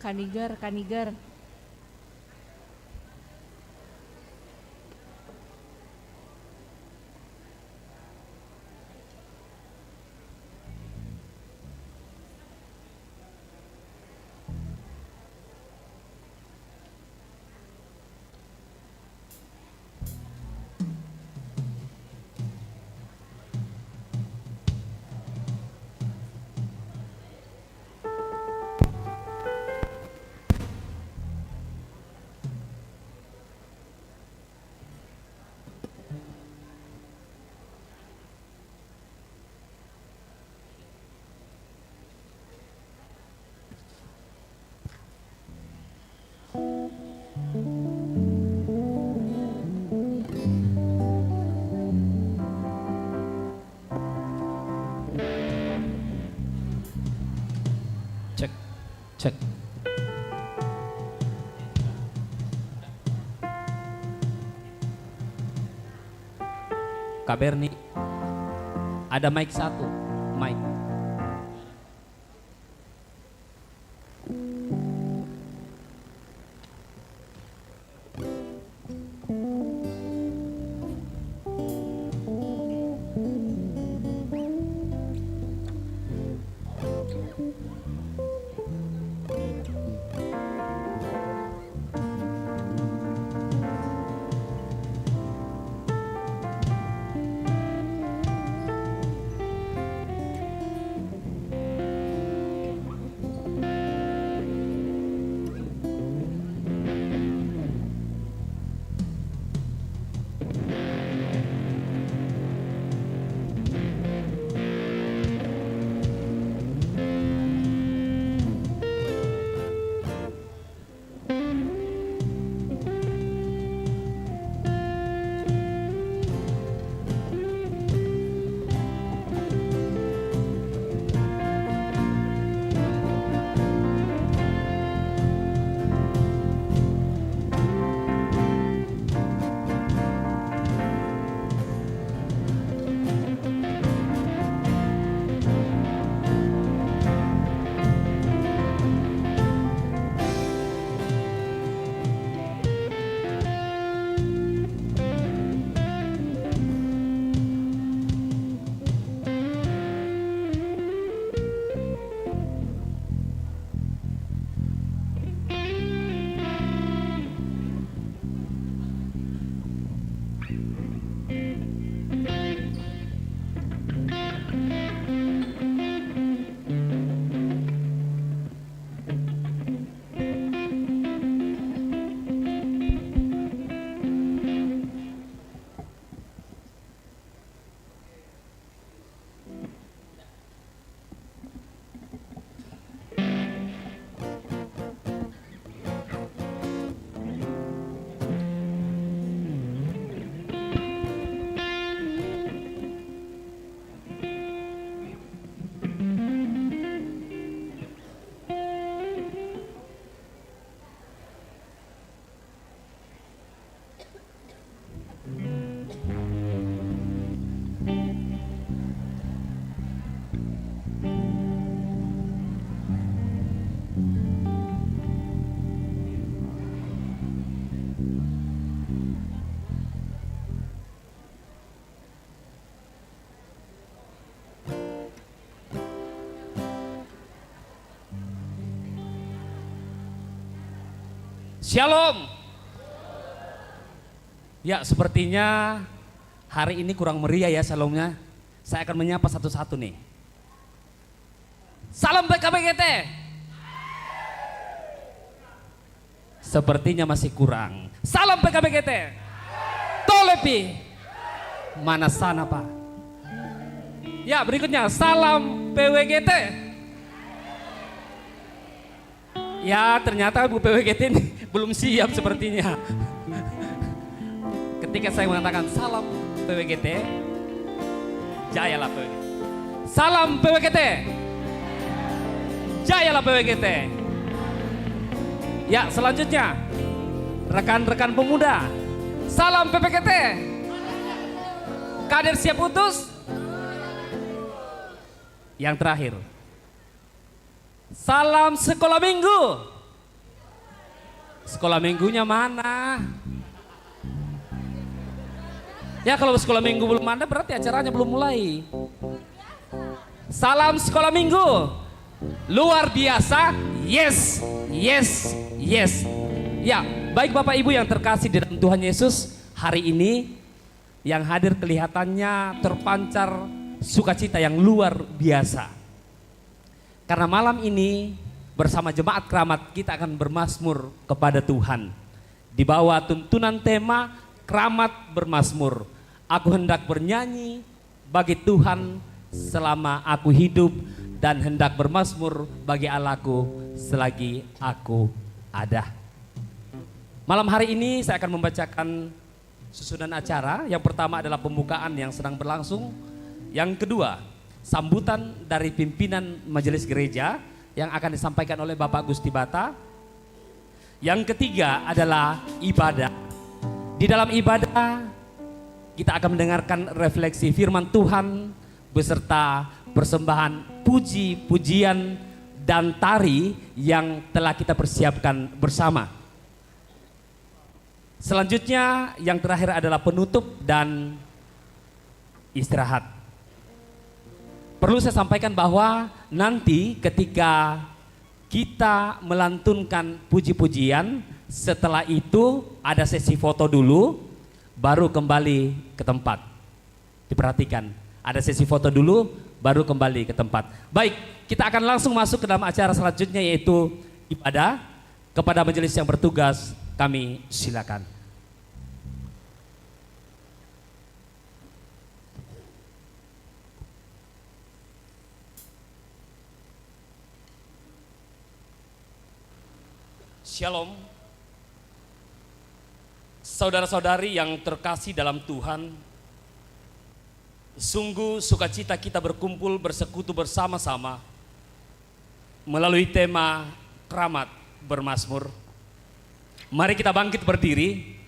Kaniger, Kaniger. Cek, cek. Kak Berni, ada mic satu, mic. Shalom. Ya, sepertinya hari ini kurang meriah ya shalomnya. Saya akan menyapa satu-satu nih. Salam PKBGT. Sepertinya masih kurang. Salam PKBGT. Tolepi. Mana sana Pak? Ya, berikutnya salam PWGT. Ya, ternyata Bu PWGT ini belum siap sepertinya. Ketika saya mengatakan salam PWGT, jayalah PWGT. Salam PWGT, jayalah PWGT. Ya, selanjutnya rekan-rekan pemuda, salam PPGT. Kader siap utus. Yang terakhir, salam sekolah minggu. Sekolah minggunya mana? Ya kalau sekolah minggu belum ada berarti acaranya belum mulai. Salam sekolah minggu. Luar biasa. Yes, yes, yes. Ya, baik Bapak Ibu yang terkasih di dalam Tuhan Yesus, hari ini yang hadir kelihatannya terpancar sukacita yang luar biasa. Karena malam ini bersama jemaat keramat kita akan bermazmur kepada Tuhan. Di bawah tuntunan tema keramat bermazmur. Aku hendak bernyanyi bagi Tuhan selama aku hidup dan hendak bermazmur bagi Allahku selagi aku ada. Malam hari ini saya akan membacakan susunan acara. Yang pertama adalah pembukaan yang sedang berlangsung. Yang kedua, sambutan dari pimpinan majelis gereja yang akan disampaikan oleh Bapak Gusti Bata. Yang ketiga adalah ibadah. Di dalam ibadah kita akan mendengarkan refleksi firman Tuhan beserta persembahan puji, pujian, dan tari yang telah kita persiapkan bersama. Selanjutnya yang terakhir adalah penutup dan istirahat. Perlu saya sampaikan bahwa nanti ketika kita melantunkan puji-pujian, setelah itu ada sesi foto dulu, baru kembali ke tempat. Diperhatikan, ada sesi foto dulu, baru kembali ke tempat. Baik, kita akan langsung masuk ke dalam acara selanjutnya yaitu ibadah. Kepada majelis yang bertugas, kami silakan. Shalom. Saudara-saudari yang terkasih dalam Tuhan, sungguh sukacita kita berkumpul bersekutu bersama-sama melalui tema keramat bermazmur. Mari kita bangkit berdiri,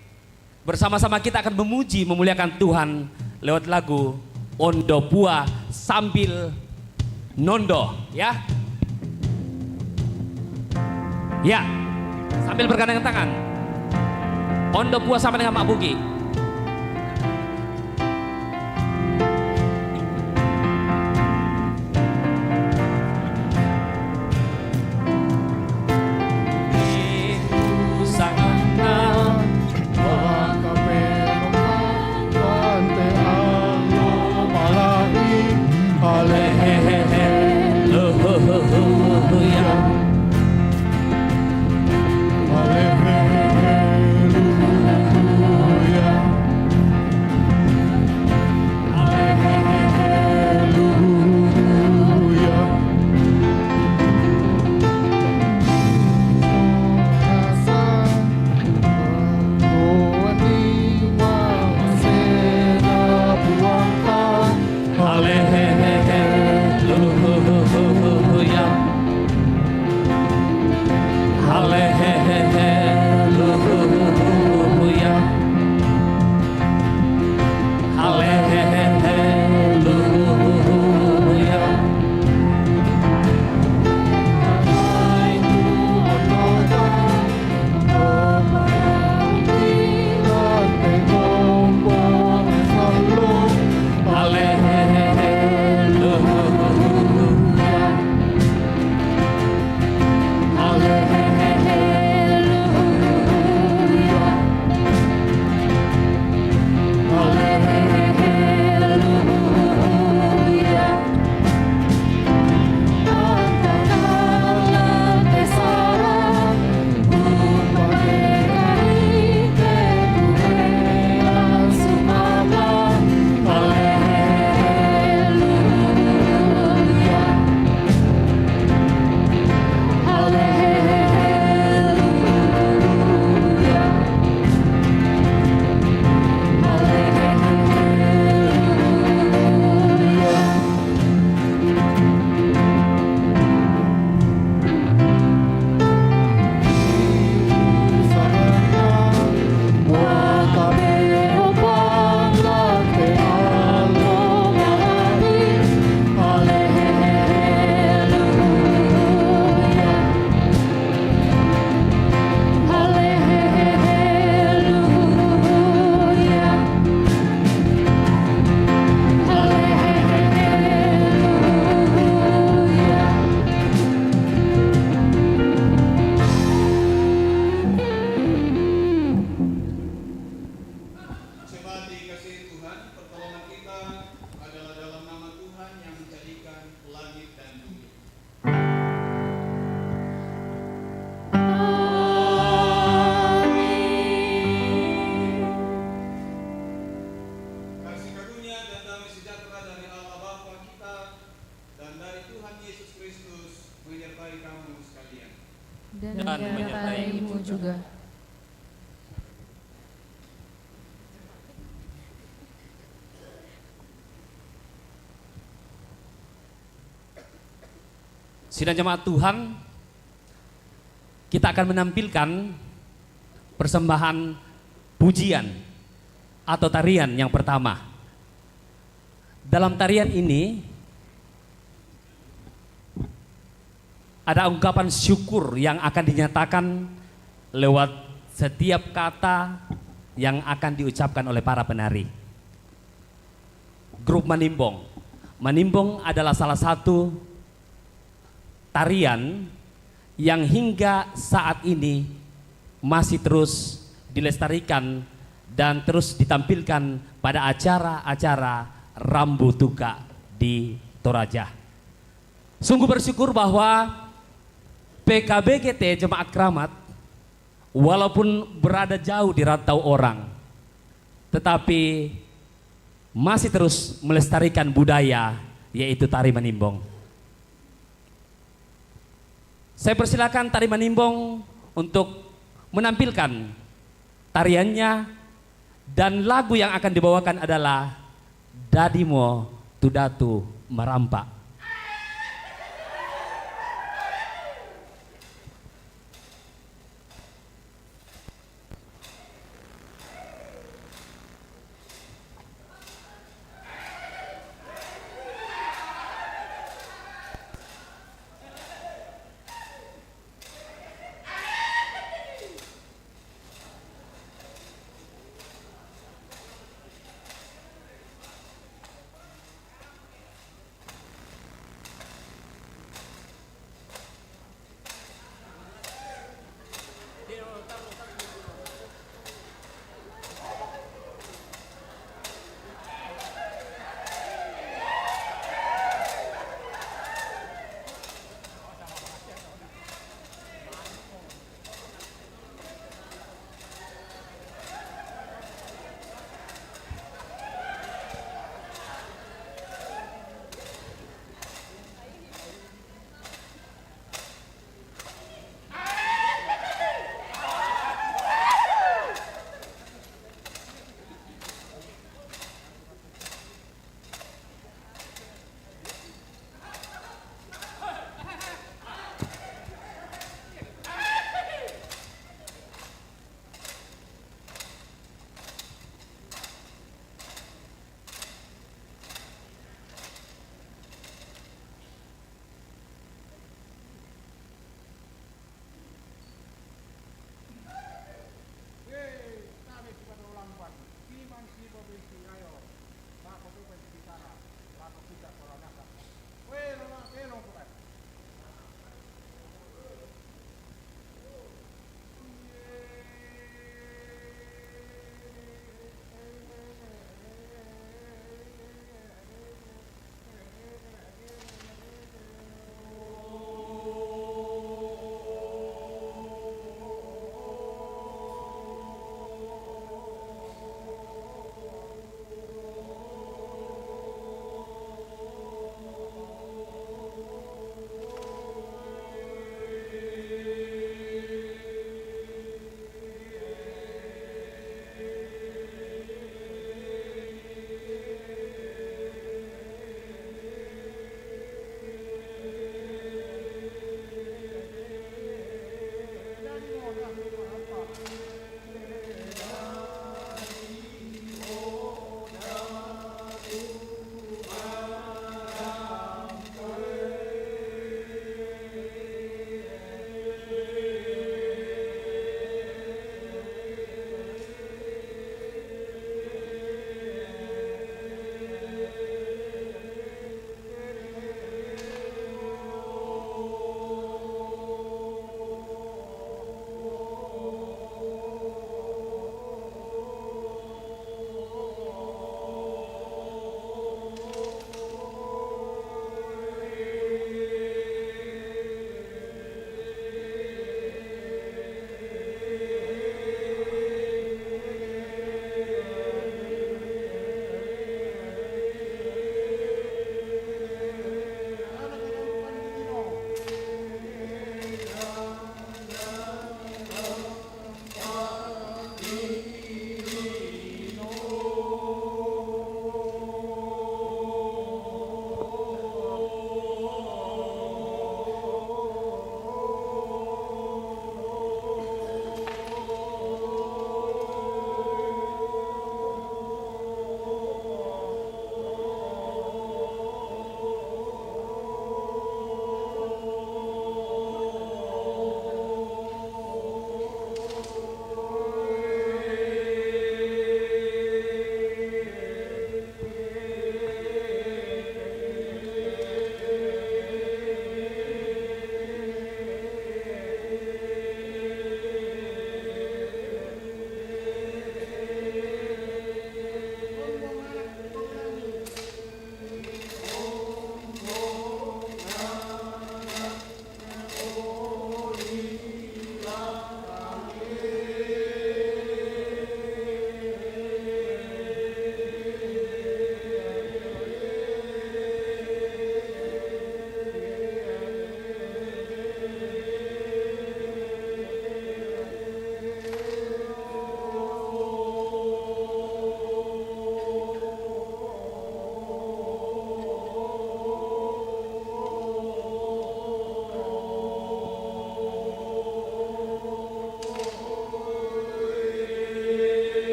bersama-sama kita akan memuji memuliakan Tuhan lewat lagu Ondo Pua sambil nondo, ya. Ya, sambil bergandengan tangan. Ondo Pua sama dengan Mak Bugi. Hallelujah. dan menyertaimu juga. Sidang jemaat Tuhan, kita akan menampilkan persembahan pujian atau tarian yang pertama. Dalam tarian ini ada ungkapan syukur yang akan dinyatakan lewat setiap kata yang akan diucapkan oleh para penari. Grup Manimbong. Manimbong adalah salah satu tarian yang hingga saat ini masih terus dilestarikan dan terus ditampilkan pada acara-acara Rambu Tuka di Toraja. Sungguh bersyukur bahwa PKBGT Jemaat Keramat walaupun berada jauh di rantau orang, tetapi masih terus melestarikan budaya, yaitu tari Manimbong. Saya persilakan tari Manimbong untuk menampilkan tariannya, dan lagu yang akan dibawakan adalah Dadimo Tudatu Merampak.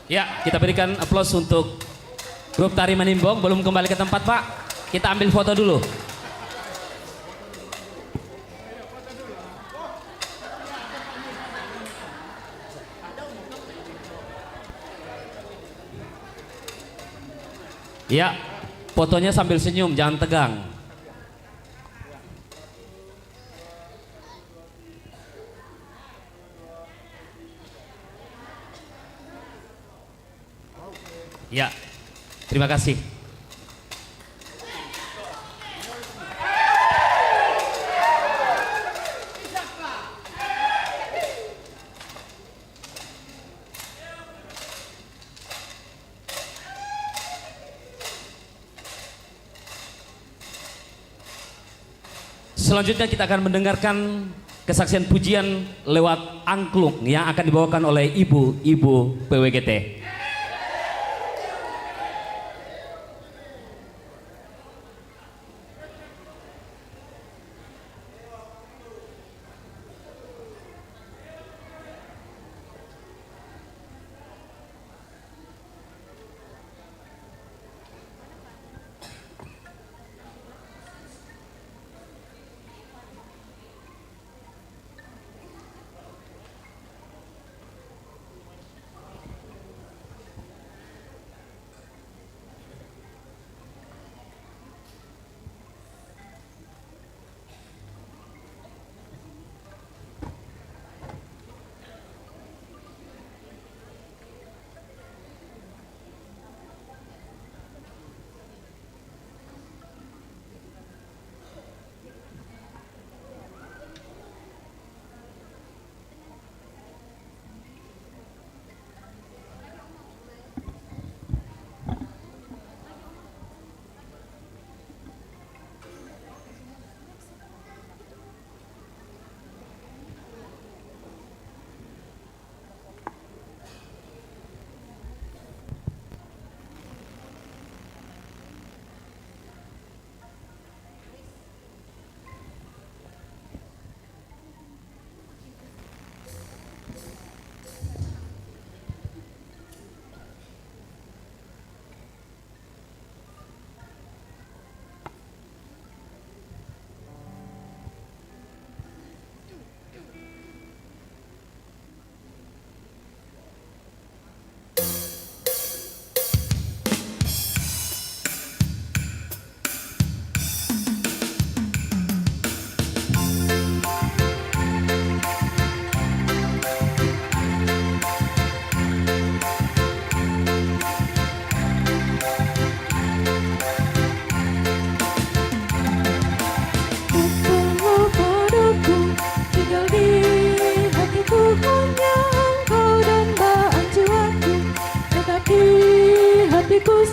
Ya, kita berikan aplaus untuk grup tari Manimbong. Belum kembali ke tempat, Pak. Kita ambil foto dulu. Ya, fotonya sambil senyum, jangan tegang. Ya, terima kasih. Selanjutnya kita akan mendengarkan kesaksian pujian lewat angklung yang akan dibawakan oleh ibu-ibu PWGT.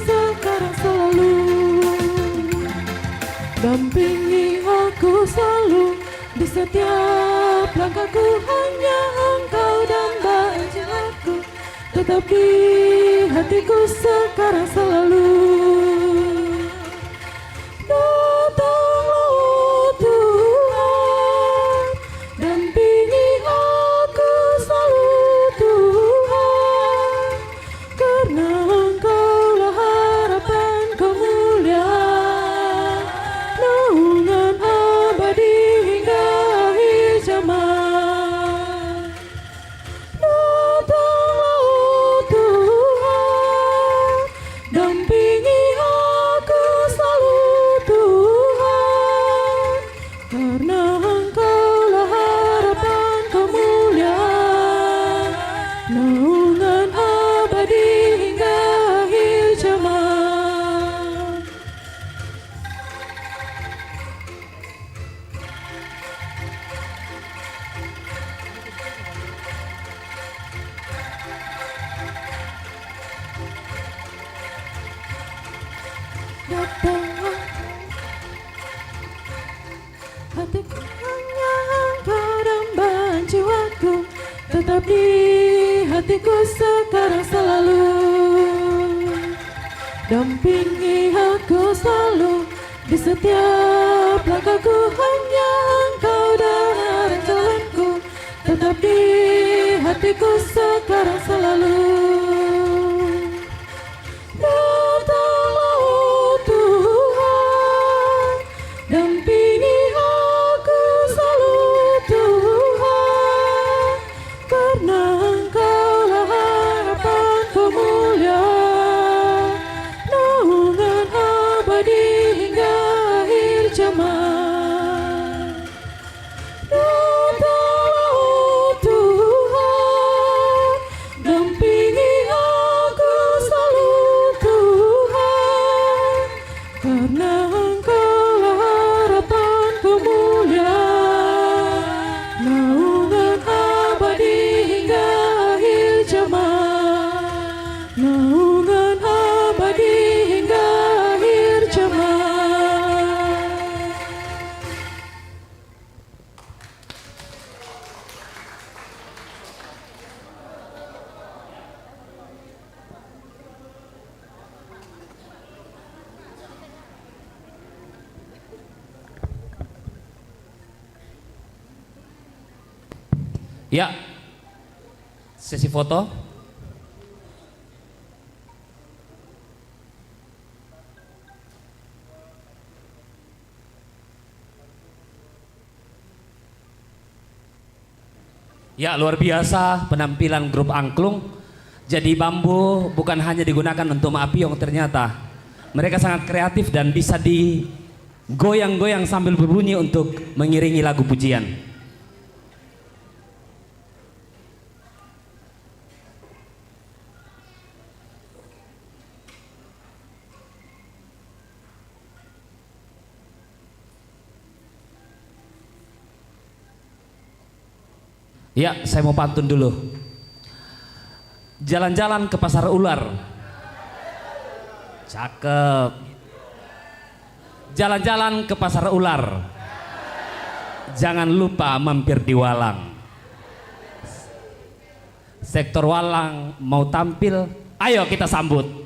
Sekarang selalu dampingi aku selalu di setiap langkahku, hanya Engkau damba aku, tetap di hatiku sekarang selalu. Datanglah Tuhan, dampingi aku selalu Tuhan, karena datanglah hatiku, hanya Engkau dambaan jiwaku, tetap di hatiku sekarang selalu. Dampingi aku selalu di setiap langkahku, hanya Engkau dan jalanku, tetap di hatiku sekarang selalu. Ya, sesi foto. Ya, luar biasa penampilan grup angklung. Jadi bambu bukan hanya digunakan untuk maapiong, ternyata mereka sangat kreatif dan bisa digoyang-goyang sambil berbunyi untuk mengiringi lagu pujian. Ya, saya mau pantun dulu. Jalan-jalan ke pasar ular. Cakep. Jalan-jalan ke pasar ular. Jangan lupa mampir di Walang. Sektor Walang mau tampil, ayo kita sambut.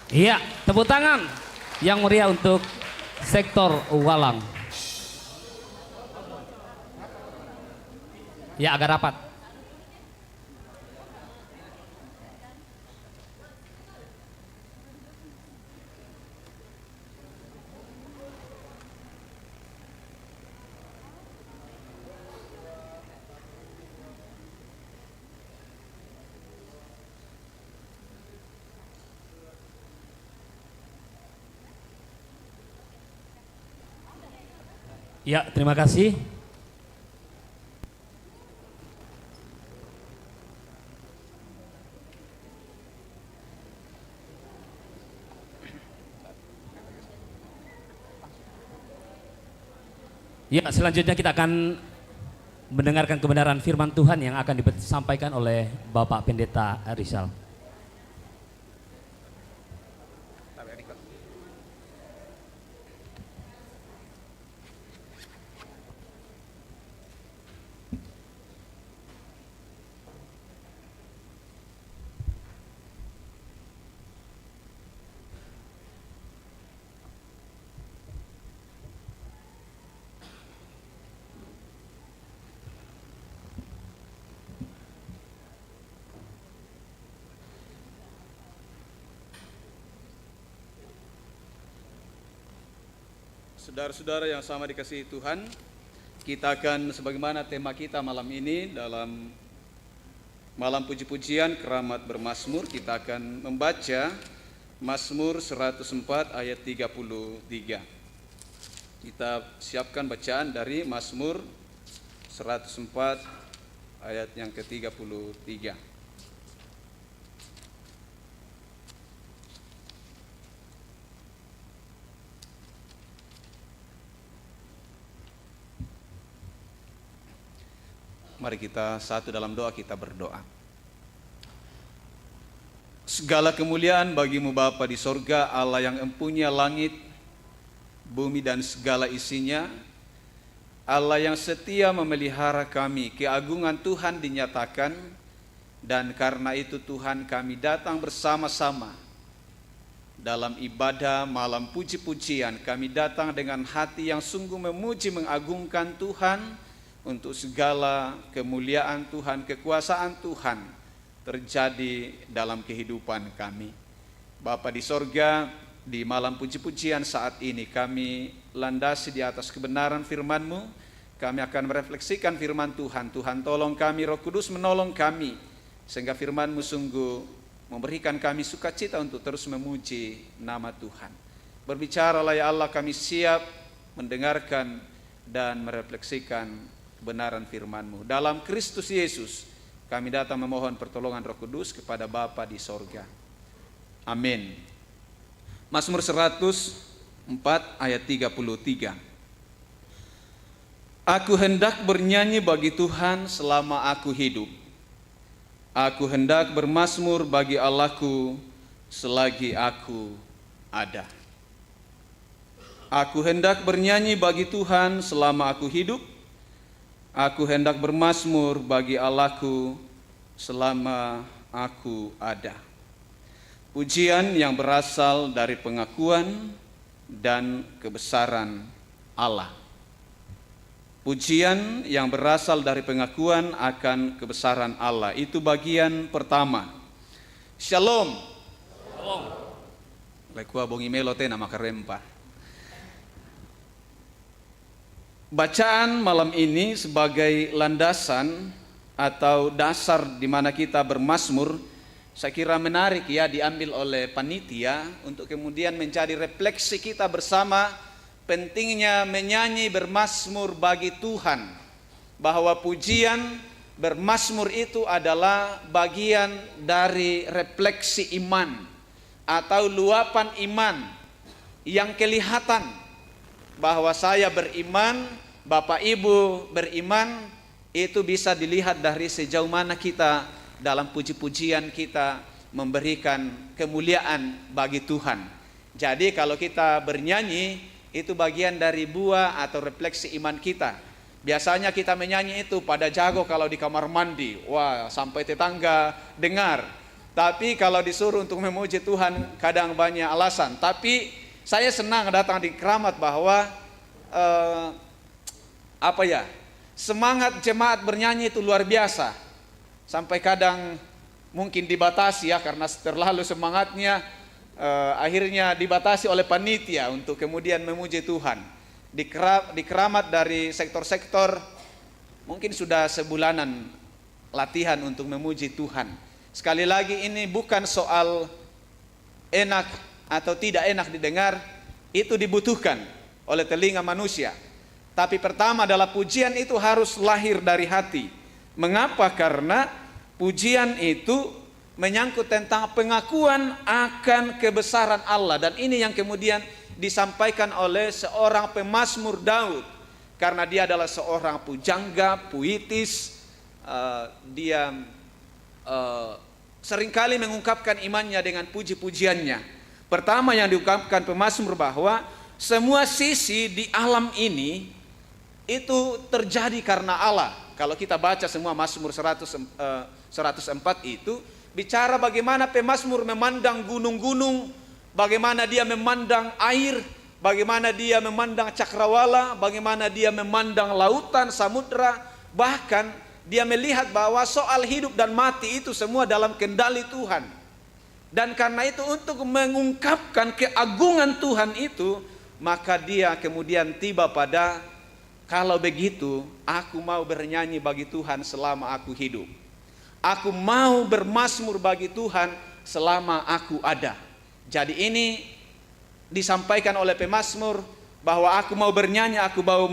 Iya, tepuk tangan yang meriah untuk sektor Walang. Ya, agak rapat. Ya, terima kasih. Ya, selanjutnya kita akan mendengarkan kebenaran firman Tuhan yang akan disampaikan oleh Bapak Pendeta Rizal. Saudara-saudara yang sama dikasihi Tuhan, kita akan sebagaimana tema kita malam ini dalam malam puji-pujian keramat bermazmur, kita akan membaca Mazmur 104 ayat 33. Kita siapkan bacaan dari Mazmur 104 ayat yang ke-33. Mari kita satu dalam doa, kita berdoa. Segala kemuliaan bagimu Bapa di sorga, Allah yang empunya langit, bumi dan segala isinya, Allah yang setia memelihara kami. Keagungan Tuhan dinyatakan, dan karena itu Tuhan kami datang bersama-sama dalam ibadah malam puji-pujian. Kami datang dengan hati yang sungguh memuji mengagungkan Tuhan, untuk segala kemuliaan Tuhan, kekuasaan Tuhan terjadi dalam kehidupan kami. Bapa di sorga, di malam puji-pujian saat ini kami landasi di atas kebenaran firman-Mu. Kami akan merefleksikan firman Tuhan. Tuhan tolong kami, Roh Kudus menolong kami, sehingga firman-Mu sungguh memberikan kami sukacita untuk terus memuji nama Tuhan. Berbicaralah ya Allah, kami siap mendengarkan dan merefleksikan kebenaran firman-Mu. Dalam Kristus Yesus kami datang memohon pertolongan Roh Kudus kepada Bapa di sorga. Amin. Mazmur 104 ayat 33. Aku hendak bernyanyi bagi Tuhan selama aku hidup. Aku hendak bermazmur bagi Allahku selagi aku ada. Aku hendak bernyanyi bagi Tuhan selama aku hidup. Aku hendak bermazmur bagi Allahku selama aku ada. Pujian yang berasal dari pengakuan dan kebesaran Allah. Pujian yang berasal dari pengakuan akan kebesaran Allah. Itu bagian pertama. Shalom. Shalom. Lekua bongi melote nama karempa. Bacaan malam ini sebagai landasan atau dasar di mana kita bermazmur, saya kira menarik ya, diambil oleh panitia untuk kemudian menjadi refleksi kita bersama pentingnya menyanyi bermazmur bagi Tuhan, bahwa pujian bermazmur itu adalah bagian dari refleksi iman atau luapan iman yang kelihatan bahwa saya beriman, Bapak Ibu beriman, itu bisa dilihat dari sejauh mana kita dalam puji-pujian kita memberikan kemuliaan bagi Tuhan. Jadi kalau kita bernyanyi, itu bagian dari buah atau refleksi iman kita. Biasanya kita menyanyi itu pada jago kalau di kamar mandi, wah sampai tetangga dengar. Tapi kalau disuruh untuk memuji Tuhan kadang banyak alasan. Tapi saya senang datang di Keramat bahwa semangat jemaat bernyanyi itu luar biasa. Sampai kadang mungkin dibatasi ya, karena terlalu semangatnya akhirnya dibatasi oleh panitia untuk kemudian memuji Tuhan. Di Keramat dari sektor-sektor mungkin sudah sebulanan latihan untuk memuji Tuhan. Sekali lagi ini bukan soal enak atau tidak enak didengar, itu dibutuhkan oleh telinga manusia. Tapi pertama adalah pujian itu harus lahir dari hati. Mengapa? Karena pujian itu menyangkut tentang pengakuan akan kebesaran Allah. Dan ini yang kemudian disampaikan oleh seorang pemazmur Daud. Karena dia adalah seorang pujangga, puitis. Dia seringkali mengungkapkan imannya dengan puji-pujiannya. Pertama yang diungkapkan pemazmur bahwa semua sisi di alam ini itu terjadi karena Allah. Kalau kita baca semua Mazmur 104 itu bicara bagaimana pemazmur memandang gunung-gunung, bagaimana dia memandang air, bagaimana dia memandang cakrawala, bagaimana dia memandang lautan, samudra, bahkan dia melihat bahwa soal hidup dan mati itu semua dalam kendali Tuhan. Dan karena itu untuk mengungkapkan keagungan Tuhan itu, maka dia kemudian tiba pada, kalau begitu aku mau bernyanyi bagi Tuhan selama aku hidup. Aku mau bermazmur bagi Tuhan selama aku ada. Jadi ini disampaikan oleh pemazmur bahwa aku mau bernyanyi, aku mau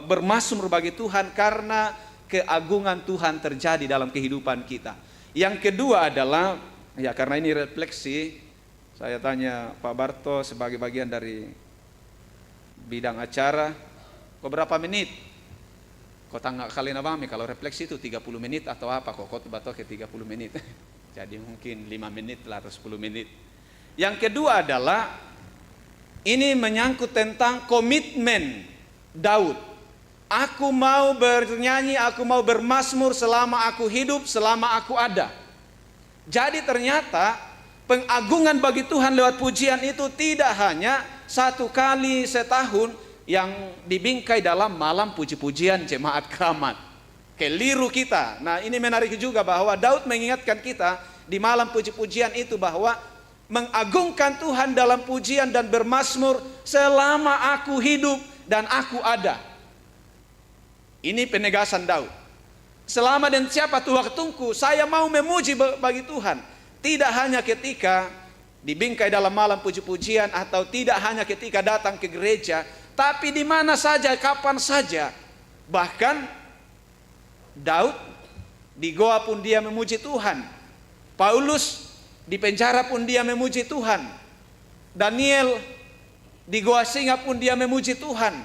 bermazmur bagi Tuhan karena keagungan Tuhan terjadi dalam kehidupan kita. Yang kedua adalah, ya karena ini refleksi, saya tanya Pak Barto sebagai bagian dari bidang acara, kok berapa menit? Kok tangga kali nabami kalau refleksi itu 30 menit atau apa? Kok bato ke 30 menit. Jadi mungkin 5 menit lah atau 10 menit. Yang kedua adalah ini menyangkut tentang komitmen Daud. Aku mau bernyanyi, aku mau bermazmur selama aku hidup, selama aku ada. Jadi ternyata pengagungan bagi Tuhan lewat pujian itu tidak hanya satu kali setahun yang dibingkai dalam malam puji-pujian jemaat Keramat. Keliru kita. Nah ini menarik juga bahwa Daud mengingatkan kita di malam puji-pujian itu bahwa mengagungkan Tuhan dalam pujian dan bermazmur selama aku hidup dan aku ada. Ini penegasan Daud. Selama dan siapa waktuku, saya mau memuji bagi Tuhan. Tidak hanya ketika dibingkai dalam malam puji-pujian atau tidak hanya ketika datang ke gereja, tapi di mana saja, kapan saja. Bahkan Daud di goa pun dia memuji Tuhan. Paulus di penjara pun dia memuji Tuhan. Daniel di goa singa pun dia memuji Tuhan.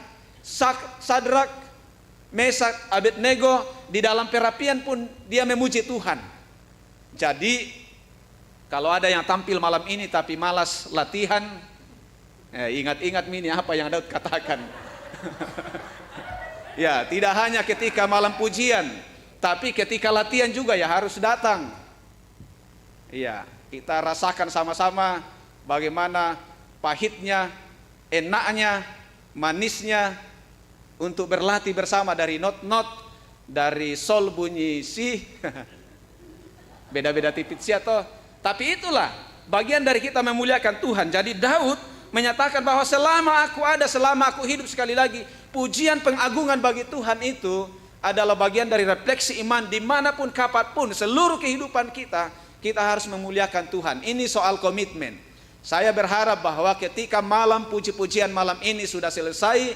Sadrak, Mesak, Abednego di dalam perapian pun dia memuji Tuhan. Jadi kalau ada yang tampil malam ini tapi malas latihan, ingat-ingat ini apa yang Daud katakan. Ya, tidak hanya ketika malam pujian, tapi ketika latihan juga ya harus datang. Iya, kita rasakan sama-sama bagaimana pahitnya, enaknya, manisnya untuk berlatih bersama dari not-not, dari sol bunyi si, beda-beda tipis ya toh. Tapi itulah bagian dari kita memuliakan Tuhan. Jadi Daud menyatakan bahwa selama aku ada, selama aku hidup, sekali lagi pujian pengagungan bagi Tuhan itu adalah bagian dari refleksi iman dimanapun kapanpun seluruh kehidupan kita, kita harus memuliakan Tuhan. Ini soal komitmen. Saya berharap bahwa ketika malam puji-pujian malam ini sudah selesai,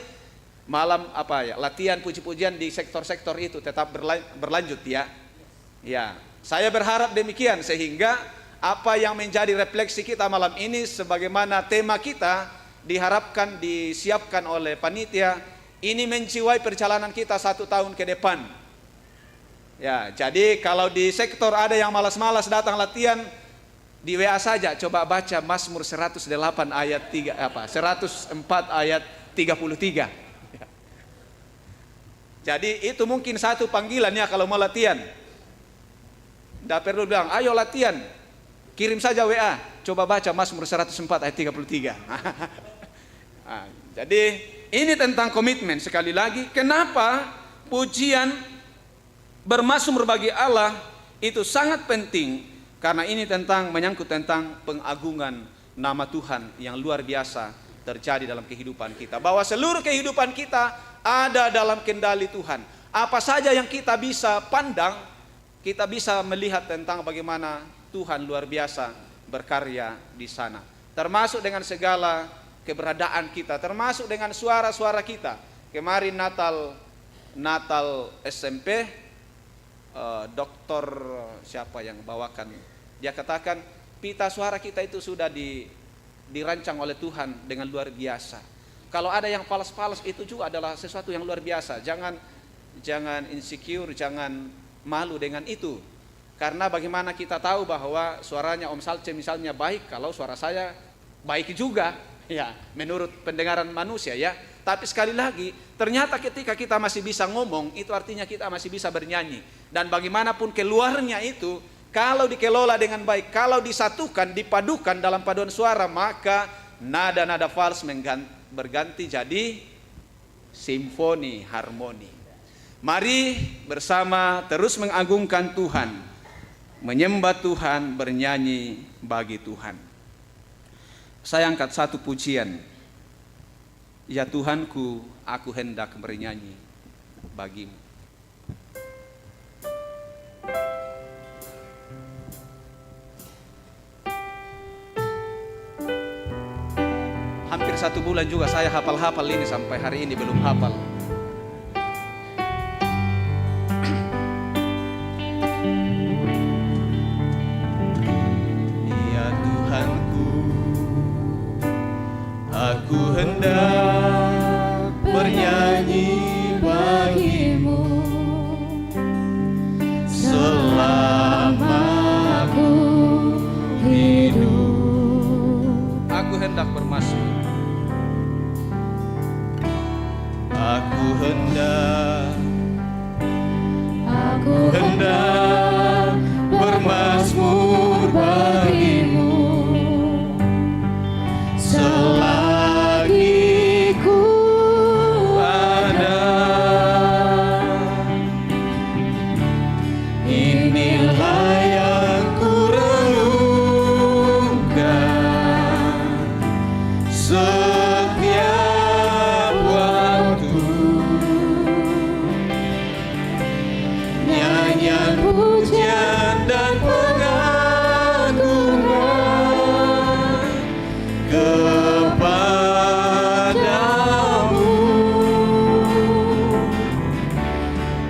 malam latihan puji-pujian di sektor-sektor itu tetap berlanjut ya. Ya, saya berharap demikian sehingga apa yang menjadi refleksi kita malam ini sebagaimana tema kita diharapkan disiapkan oleh panitia ini menjiwai perjalanan kita 1 tahun ke depan. Ya, jadi kalau di sektor ada yang malas-malas datang latihan, di WA saja coba baca Mazmur 108 ayat 104 ayat 33. Ya. Jadi itu mungkin satu panggilan ya kalau mau latihan. Tidak perlu bilang, ayo latihan. Kirim saja WA, coba baca Mazmur 104 ayat 33. Nah, jadi ini tentang komitmen. Sekali lagi, kenapa pujian bermazmur bagi Allah itu sangat penting? Karena ini menyangkut tentang pengagungan nama Tuhan yang luar biasa terjadi dalam kehidupan kita. Bahwa seluruh kehidupan kita ada dalam kendali Tuhan. Apa saja yang kita bisa pandang, kita bisa melihat tentang bagaimana Tuhan luar biasa berkarya di sana. Termasuk dengan segala keberadaan kita, termasuk dengan suara-suara kita. Kemarin Natal SMP, dokter siapa yang bawakan, dia katakan pita suara kita itu sudah dirancang oleh Tuhan dengan luar biasa. Kalau ada yang falas-falas, itu juga adalah sesuatu yang luar biasa. Jangan insecure, jangan malu dengan itu. Karena bagaimana kita tahu bahwa suaranya Om Salce misalnya baik, kalau suara saya baik juga, ya, menurut pendengaran manusia, ya. Tapi sekali lagi, ternyata ketika kita masih bisa ngomong, itu artinya kita masih bisa bernyanyi. Dan bagaimanapun keluarnya itu, kalau dikelola dengan baik, kalau disatukan, dipadukan dalam paduan suara, maka nada-nada fals berganti jadi simfoni, harmoni. Mari bersama terus mengagungkan Tuhan, menyembah Tuhan, bernyanyi bagi Tuhan. Saya angkat satu pujian. Ya Tuhanku, aku hendak bernyanyi bagimu. Hampir 1 bulan juga saya hafal-hafal ini, sampai hari ini belum hafal. Ya Tuhanku, aku hendak bernyanyi bagimu selama aku hidup. Aku hendak bermazmur. Aku hendak bermazmur bagimu selagi ku ada. Inilah yang ku renungkan setiap waktu. Nyanyian pujian dan pengagungan kepadamu.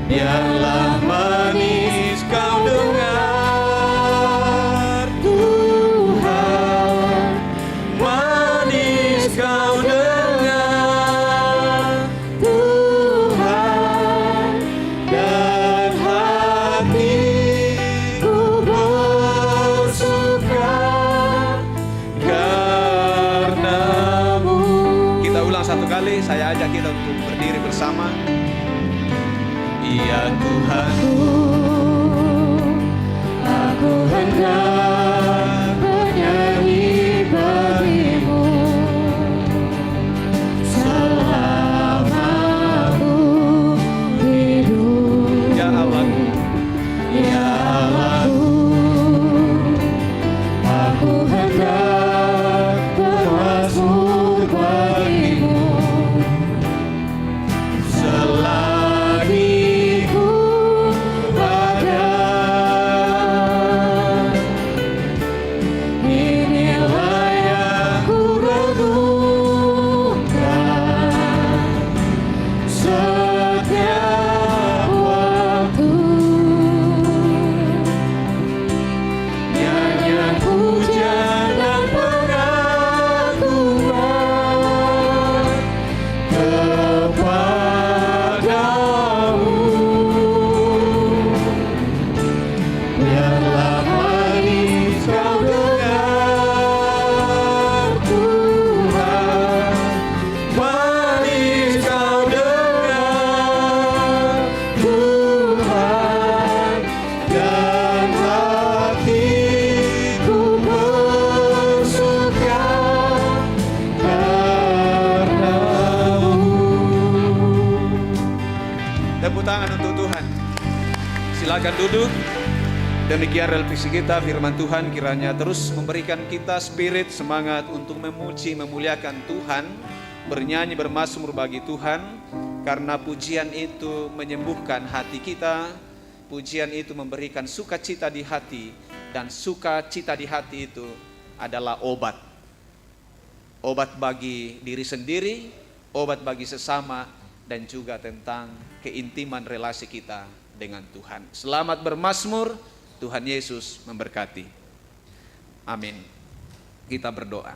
Biarlah manis kau dengar Tuhan, manis kau dengar Tuhan, dan hatiku bersuka karenamu. Kita ulang satu kali, saya ajak kita untuk berdiri bersama. Ya Tuhanku, aku hendak bernyanyi bagimu selama aku hidup. Ya Allahku, ya Allahku, aku hendak bermazmur bagimu selagi ku ada. Silakan duduk. Demikian revisi kita, firman Tuhan kiranya terus memberikan kita spirit, semangat untuk memuji, memuliakan Tuhan, bernyanyi, bermazmur bagi Tuhan, karena pujian itu menyembuhkan hati kita, pujian itu memberikan sukacita di hati, dan sukacita di hati itu adalah obat. Obat bagi diri sendiri, obat bagi sesama, dan juga tentang keintiman relasi kita dengan Tuhan. Selamat bermazmur. Tuhan Yesus memberkati. Amin. Kita berdoa.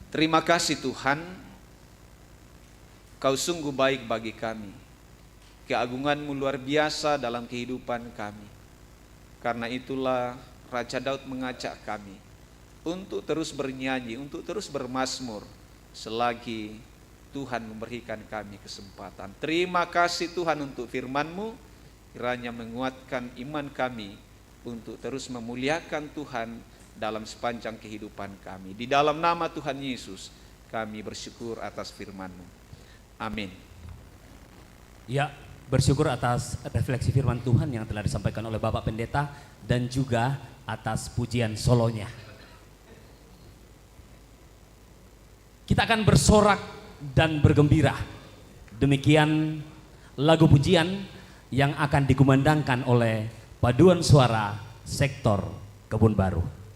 Terima kasih Tuhan, Kau sungguh baik bagi kami. Keagungan-Mu luar biasa dalam kehidupan kami. Karena itulah Raja Daud mengajak kami untuk terus bernyanyi, untuk terus bermazmur selagi Tuhan memberikan kami kesempatan. Terima kasih Tuhan untuk firman-Mu, kiranya menguatkan iman kami untuk terus memuliakan Tuhan dalam sepanjang kehidupan kami. Di dalam nama Tuhan Yesus kami bersyukur atas firman-Mu. Amin. Ya, bersyukur atas refleksi firman Tuhan yang telah disampaikan oleh Bapak Pendeta dan juga atas pujian solonya. Kita akan bersorak dan bergembira. Demikian lagu pujian yang akan dikumandangkan oleh paduan suara sektor Kebun Baru.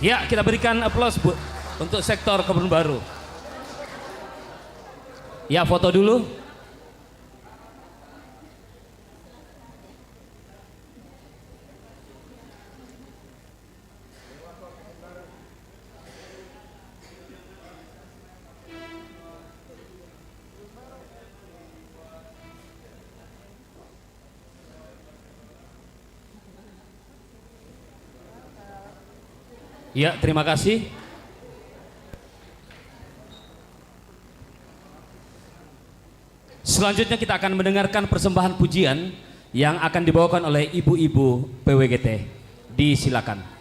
Ya, kita berikan aplaus Bu untuk sektor Kebun Baru. Ya, foto dulu. Ya, terima kasih. Selanjutnya kita akan mendengarkan persembahan pujian yang akan dibawakan oleh ibu-ibu PWGT. Disilakan.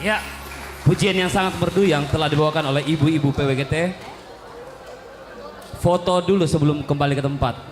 Ya, pujian yang sangat merdu yang telah dibawakan oleh ibu-ibu PWGT. Foto dulu sebelum kembali ke tempat.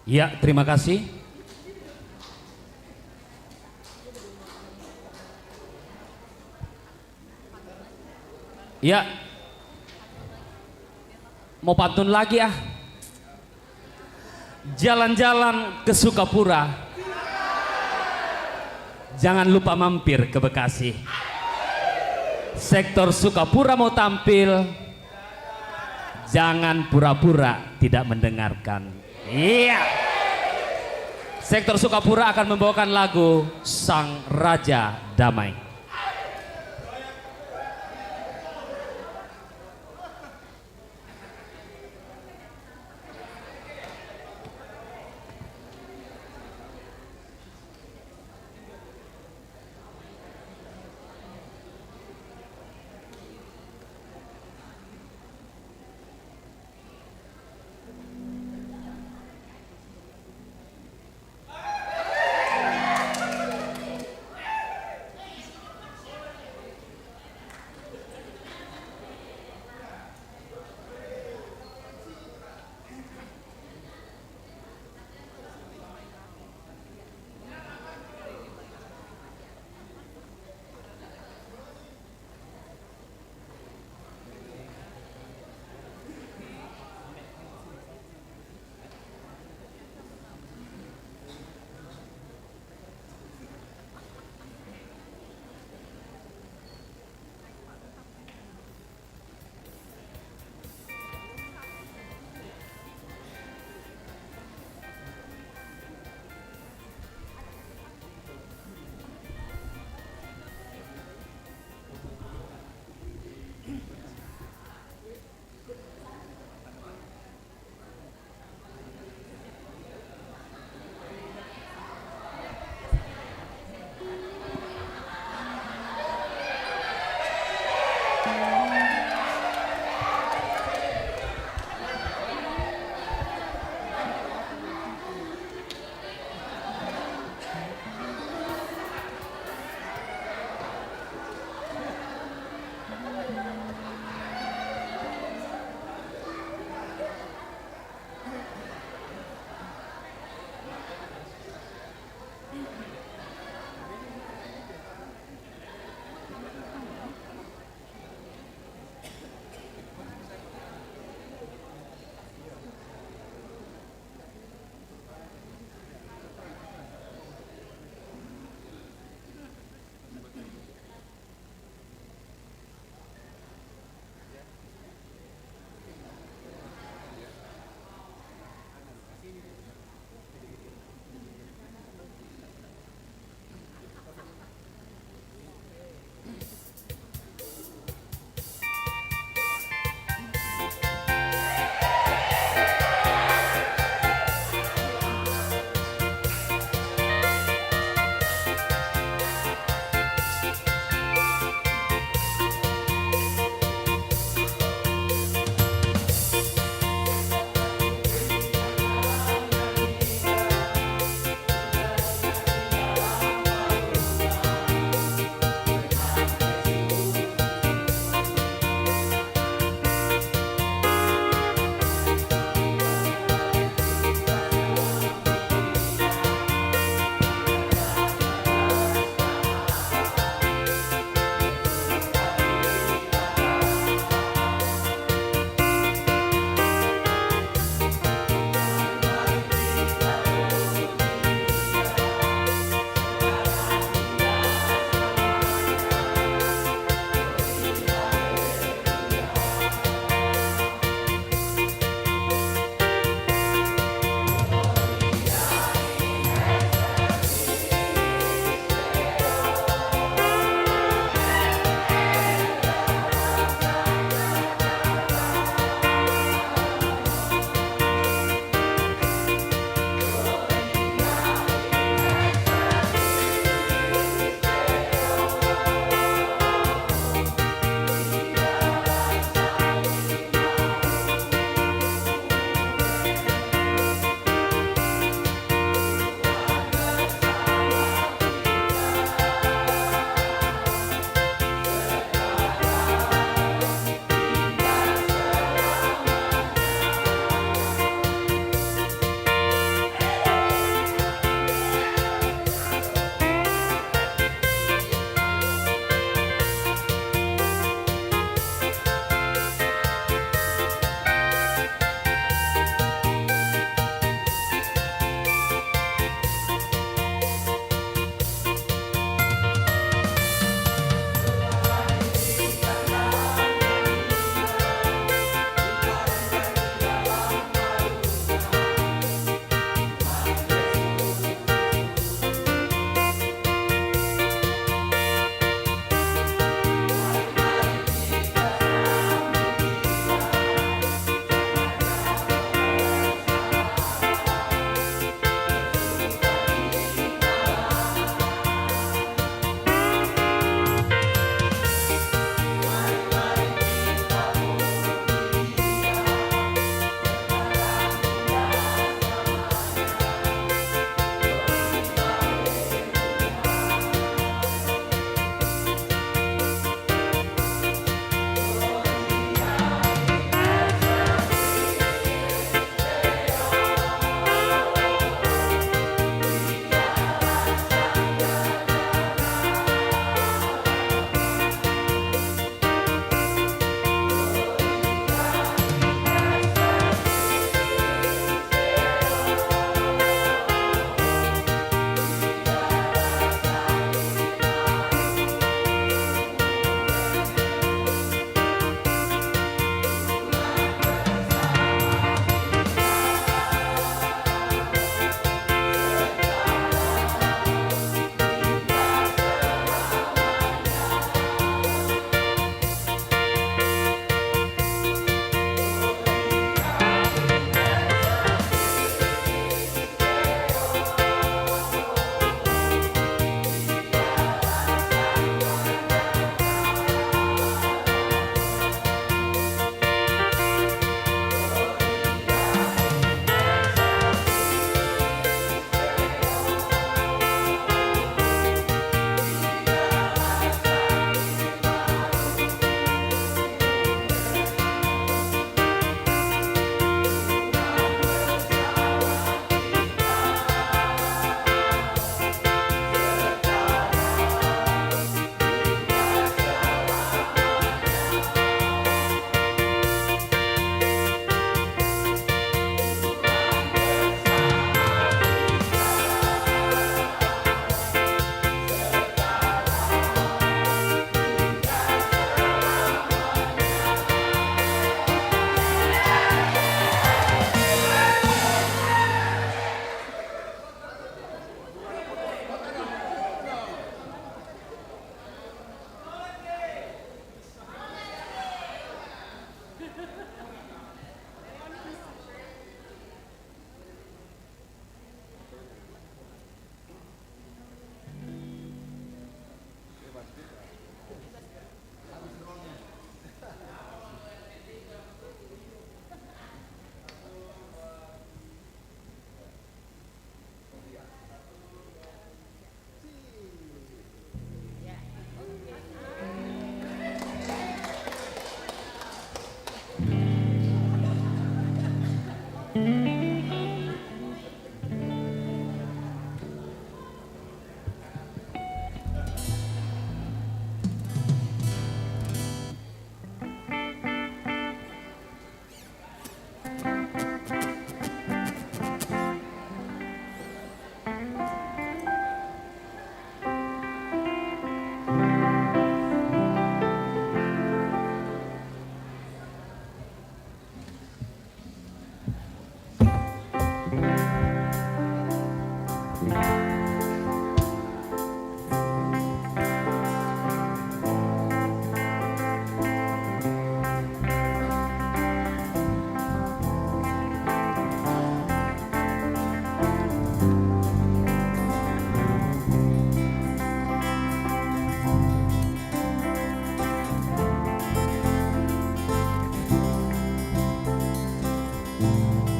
Ya, terima kasih. Ya, mau pantun lagi ah. Jalan-jalan ke Sukapura, jangan lupa mampir ke Bekasi. Sektor Sukapura mau tampil, jangan pura-pura tidak mendengarkan. Iya. Sektor Sukapura akan membawakan lagu Sang Raja Damai.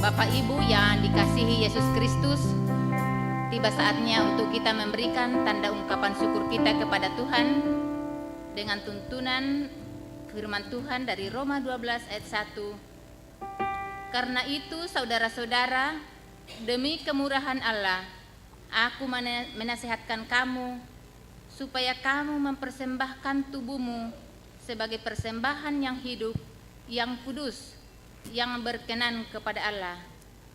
Bapak Ibu yang dikasihi Yesus Kristus, tiba saatnya untuk kita memberikan tanda ungkapan syukur kita kepada Tuhan dengan tuntunan firman Tuhan dari Roma 12 ayat 1. Karena itu saudara-saudara, demi kemurahan Allah, aku menasihatkan kamu supaya kamu mempersembahkan tubuhmu sebagai persembahan yang hidup, yang kudus, yang berkenan kepada Allah.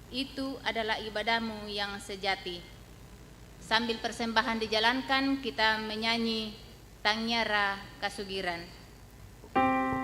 Itu adalah ibadahmu yang sejati. Sambil persembahan dijalankan, kita menyanyi Tangyara Kasugiran. Tanya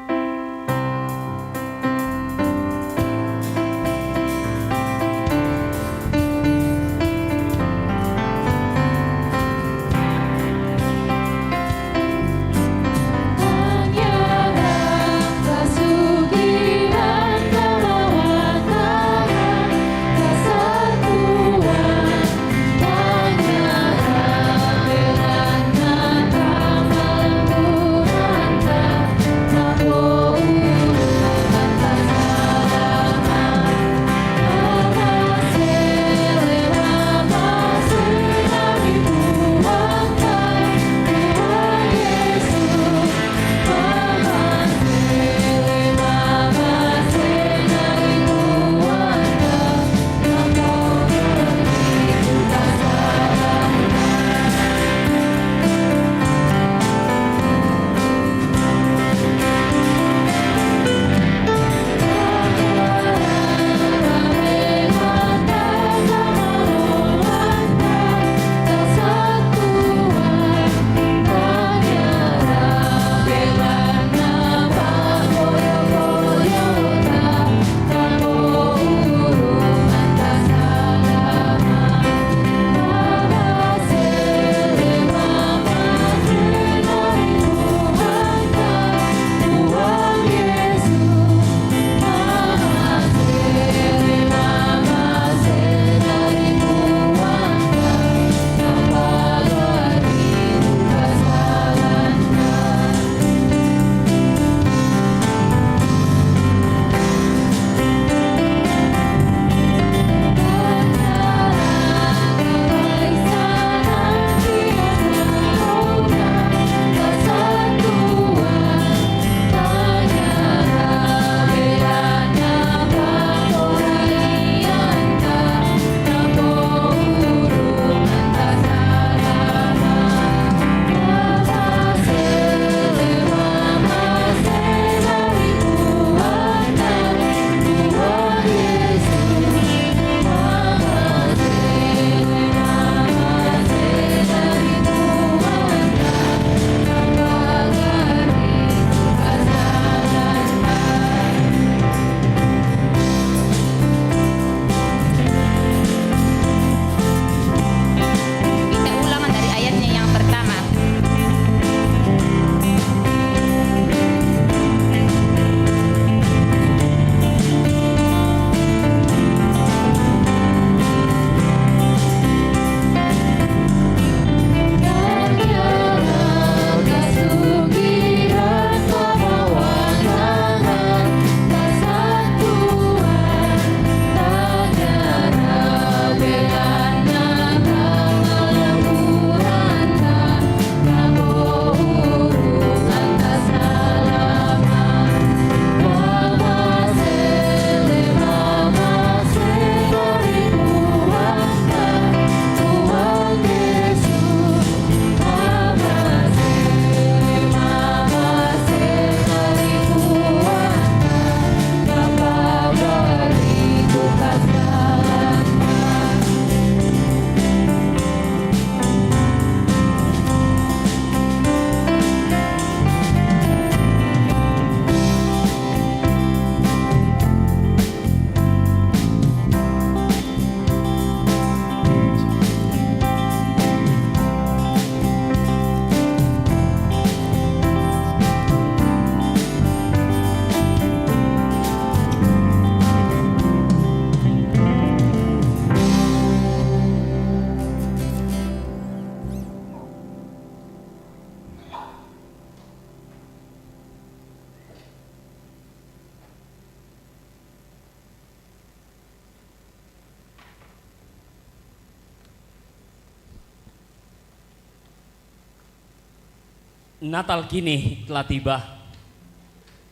Natal kini telah tiba.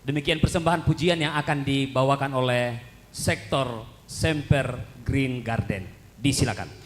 Demikian persembahan pujian yang akan dibawakan oleh sektor Semper Green Garden. Disilakan.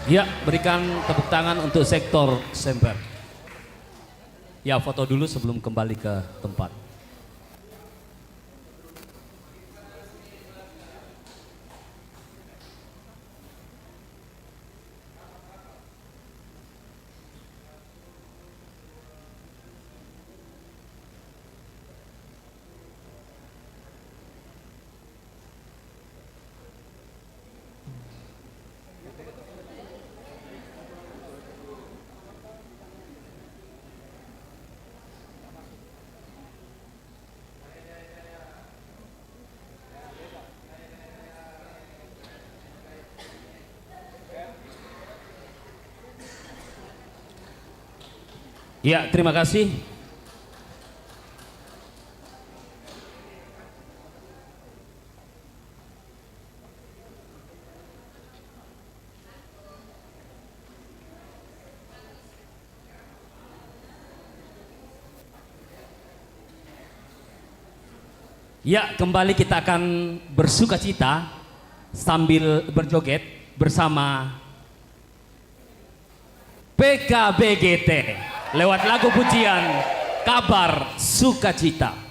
Ya, berikan tepuk tangan untuk sektor Semper. Ya, foto dulu sebelum kembali ke tempat. Ya, terima kasih. Ya, kembali kita akan bersuka cita sambil berjoget bersama PKBGT lewat lagu pujian Kabar Sukacita.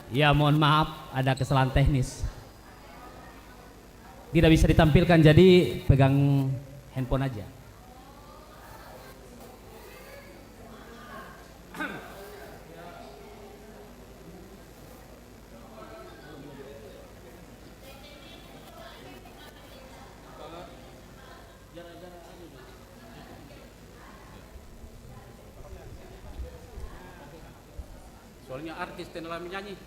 Ya, mohon maaf, ada kesalahan teknis. Tidak bisa ditampilkan, jadi pegang handphone aja. Soalnya artis dalam menyanyi.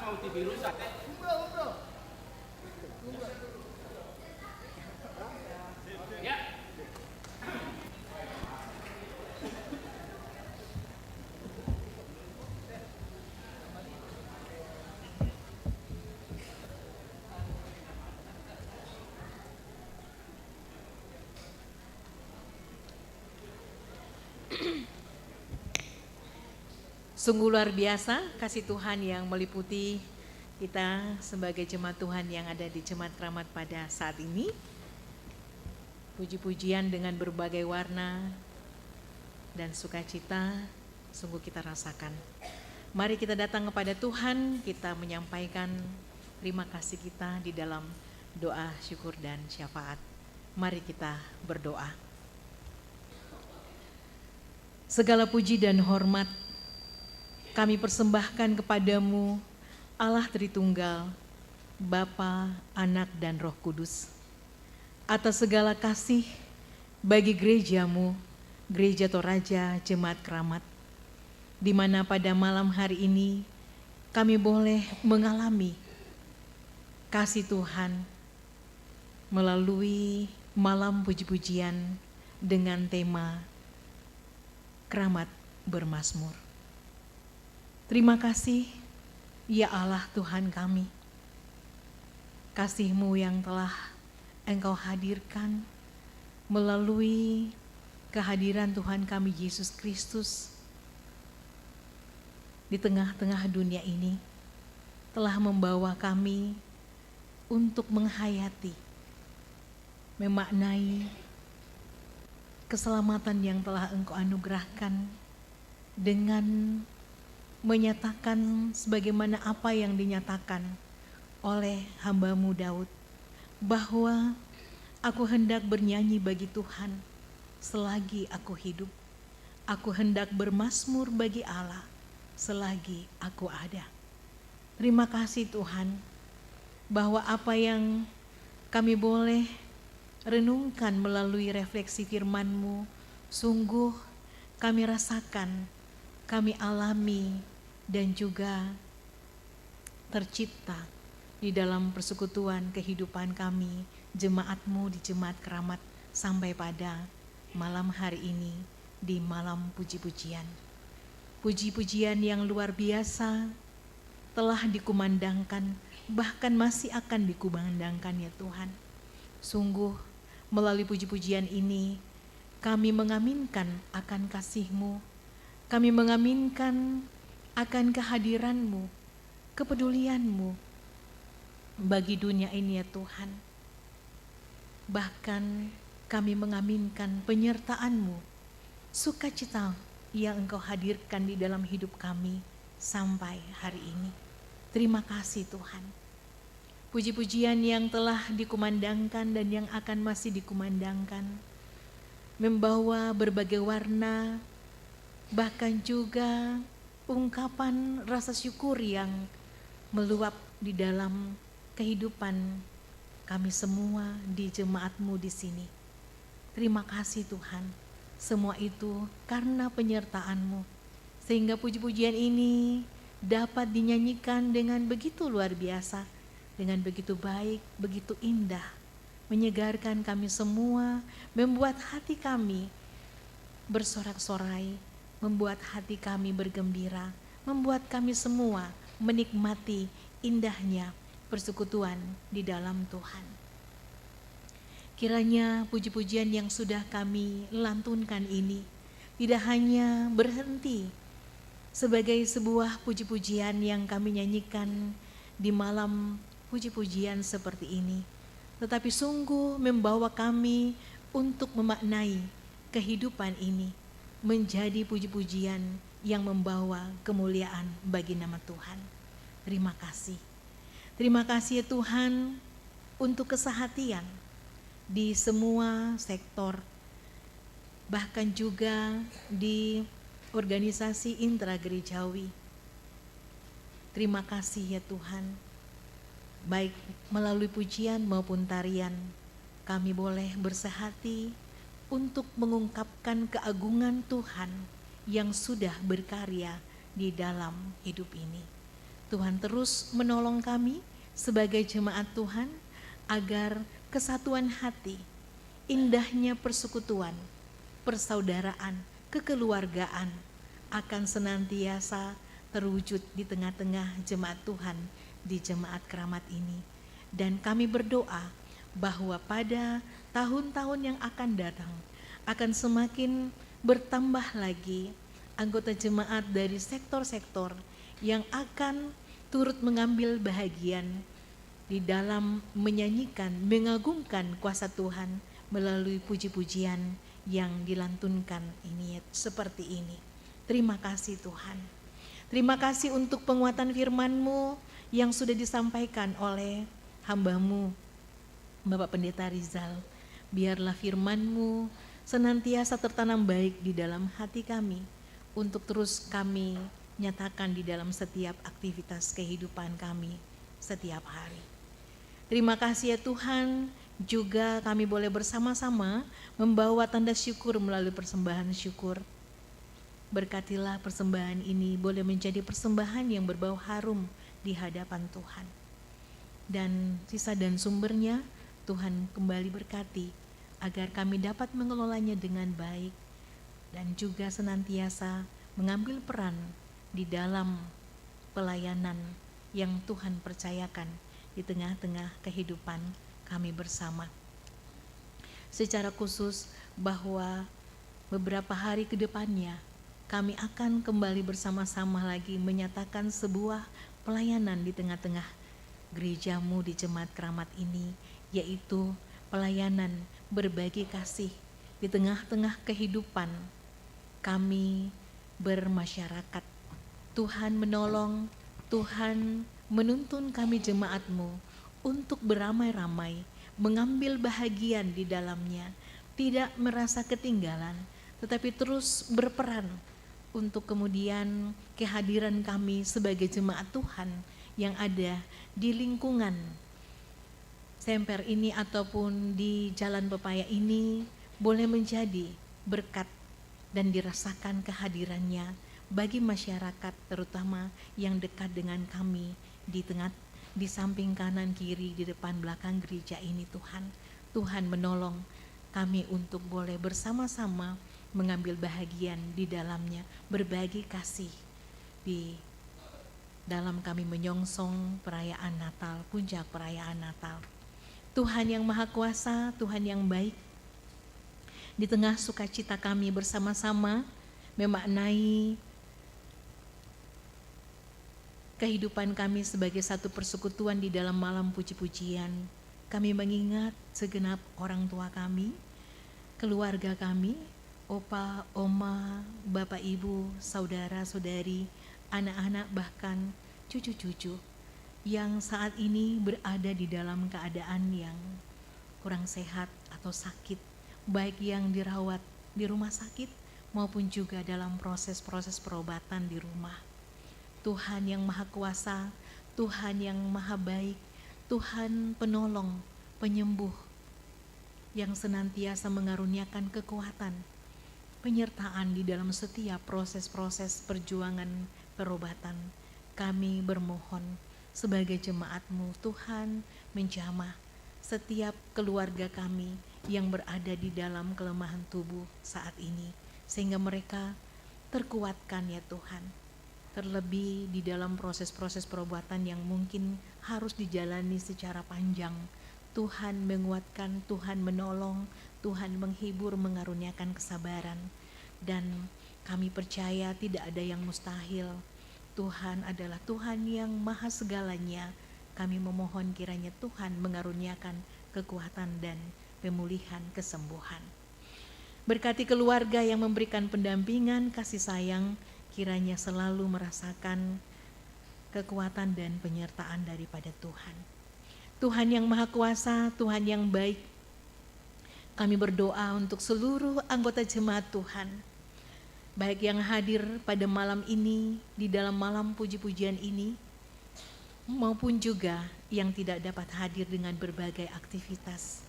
mau biru sate. Ya. Sungguh luar biasa kasih Tuhan yang meliputi kita sebagai jemaat Tuhan yang ada di Jemaat Keramat pada saat ini. Puji-pujian dengan berbagai warna dan sukacita sungguh kita rasakan. Mari kita datang kepada Tuhan, kita menyampaikan terima kasih kita di dalam doa syukur dan syafaat. Mari kita berdoa. Segala puji dan hormat kami persembahkan kepadamu, Allah Tritunggal, Bapa, Anak, dan Roh Kudus, atas segala kasih bagi gerejamu, Gereja Toraja Jemaat Keramat, di mana pada malam hari ini kami boleh mengalami kasih Tuhan melalui malam puji-pujian dengan tema Keramat Bermazmur. Terima kasih, ya Allah Tuhan kami. Kasih-Mu yang telah Engkau hadirkan melalui kehadiran Tuhan kami Yesus Kristus di tengah-tengah dunia ini telah membawa kami untuk menghayati, memaknai keselamatan yang telah Engkau anugerahkan dengan menyatakan sebagaimana apa yang dinyatakan oleh hamba-Mu Daud, bahwa aku hendak bernyanyi bagi Tuhan selagi aku hidup. Aku hendak bermazmur bagi Allah selagi aku ada. Terima kasih Tuhan, bahwa apa yang kami boleh renungkan melalui refleksi firman-Mu, sungguh kami rasakan, kami alami, dan juga tercipta di dalam persekutuan kehidupan kami, jemaat-Mu di Jemaat Keramat, sampai pada malam hari ini di malam puji-pujian. Puji-pujian yang luar biasa telah dikumandangkan, bahkan masih akan dikumandangkan ya Tuhan. Sungguh melalui puji-pujian ini kami mengaminkan akan kasih-Mu, kami mengaminkan akan kehadiran-Mu, kepedulian-Mu bagi dunia ini ya Tuhan. Bahkan kami mengaminkan penyertaan-Mu, sukacita yang Engkau hadirkan di dalam hidup kami sampai hari ini. Terima kasih Tuhan. Puji-pujian yang telah dikumandangkan dan yang akan masih dikumandangkan membawa berbagai warna, bahkan juga ungkapan rasa syukur yang meluap di dalam kehidupan kami semua di jemaat-Mu di sini. Terima kasih Tuhan, semua itu karena penyertaan-Mu, sehingga puji-pujian ini dapat dinyanyikan dengan begitu luar biasa, dengan begitu baik, begitu indah, menyegarkan kami semua, membuat hati kami bersorak-sorai, membuat hati kami bergembira, membuat kami semua menikmati indahnya persekutuan di dalam Tuhan. Kiranya puji-pujian yang sudah kami lantunkan ini tidak hanya berhenti sebagai sebuah puji-pujian yang kami nyanyikan di malam puji-pujian seperti ini, tetapi sungguh membawa kami untuk memaknai kehidupan ini menjadi puji-pujian yang membawa kemuliaan bagi nama Tuhan. Terima kasih. Terima kasih ya Tuhan untuk kesehatian di semua sektor, bahkan juga di organisasi intragerejawi. Terima kasih ya Tuhan, baik melalui pujian maupun tarian, kami boleh bersehati untuk mengungkapkan keagungan Tuhan yang sudah berkarya di dalam hidup ini. Tuhan terus menolong kami sebagai jemaat Tuhan agar kesatuan hati, indahnya persekutuan, persaudaraan, kekeluargaan akan senantiasa terwujud di tengah-tengah jemaat Tuhan di Jemaat Keramat ini. Dan kami berdoa bahwa pada tahun-tahun yang akan datang akan semakin bertambah lagi anggota jemaat dari sektor-sektor yang akan turut mengambil bahagian di dalam menyanyikan, mengagungkan kuasa Tuhan melalui puji-pujian yang dilantunkan ini seperti ini. Terima kasih Tuhan. Terima kasih untuk penguatan firman-Mu yang sudah disampaikan oleh hamba-Mu, Bapak Pendeta Rizal. Biarlah firman-Mu senantiasa tertanam baik di dalam hati kami untuk terus kami nyatakan di dalam setiap aktivitas kehidupan kami setiap hari. Terima kasih ya Tuhan, juga kami boleh bersama-sama membawa tanda syukur melalui persembahan syukur. Berkatilah persembahan ini boleh menjadi persembahan yang berbau harum di hadapan Tuhan. Dan sisa dan sumbernya Tuhan kembali berkati agar kami dapat mengelolanya dengan baik dan juga senantiasa mengambil peran di dalam pelayanan yang Tuhan percayakan di tengah-tengah kehidupan kami bersama. Secara khusus bahwa beberapa hari ke depannya kami akan kembali bersama-sama lagi menyatakan sebuah pelayanan di tengah-tengah gerejamu di Jemaat Keramat ini, yaitu pelayanan berbagi kasih di tengah-tengah kehidupan kami bermasyarakat. Tuhan menolong, Tuhan menuntun kami jemaat-Mu untuk beramai-ramai, mengambil bahagian di dalamnya, tidak merasa ketinggalan, tetapi terus berperan untuk kemudian kehadiran kami sebagai jemaat Tuhan yang ada di lingkungan Semper ini ataupun di Jalan Pepaya ini boleh menjadi berkat dan dirasakan kehadirannya bagi masyarakat terutama yang dekat dengan kami di samping kanan kiri di depan belakang gereja ini. Tuhan menolong kami untuk boleh bersama-sama mengambil bahagian di dalamnya, berbagi kasih di dalam kami menyongsong perayaan Natal, puncak perayaan Natal. Tuhan yang Maha Kuasa, Tuhan yang baik, di tengah sukacita kami bersama-sama memaknai kehidupan kami sebagai satu persekutuan di dalam malam puji-pujian. Kami mengingat segenap orang tua kami, keluarga kami, opa, oma, bapak, ibu, saudara, saudari, anak-anak, bahkan cucu-cucu yang saat ini berada di dalam keadaan yang kurang sehat atau sakit, baik yang dirawat di rumah sakit maupun juga dalam proses-proses perobatan di rumah. Tuhan yang Maha Kuasa, Tuhan yang Maha Baik, Tuhan penolong, penyembuh yang senantiasa mengaruniakan kekuatan, penyertaan di dalam setiap proses-proses perjuangan perobatan. Kami bermohon sebagai jemaat-Mu, Tuhan menjamah setiap keluarga kami yang berada di dalam kelemahan tubuh saat ini, sehingga mereka terkuatkan ya Tuhan. Terlebih di dalam proses-proses perobatan yang mungkin harus dijalani secara panjang, Tuhan menguatkan, Tuhan menolong, Tuhan menghibur, mengaruniakan kesabaran. Dan kami percaya tidak ada yang mustahil. Tuhan adalah Tuhan yang maha segalanya. Kami memohon kiranya Tuhan mengaruniakan kekuatan dan pemulihan kesembuhan. Berkati keluarga yang memberikan pendampingan, kasih sayang, kiranya selalu merasakan kekuatan dan penyertaan daripada Tuhan. Tuhan yang Maha Kuasa, Tuhan yang baik, kami berdoa untuk seluruh anggota jemaat Tuhan, baik yang hadir pada malam ini, di dalam malam puji-pujian ini, maupun juga yang tidak dapat hadir dengan berbagai aktivitas.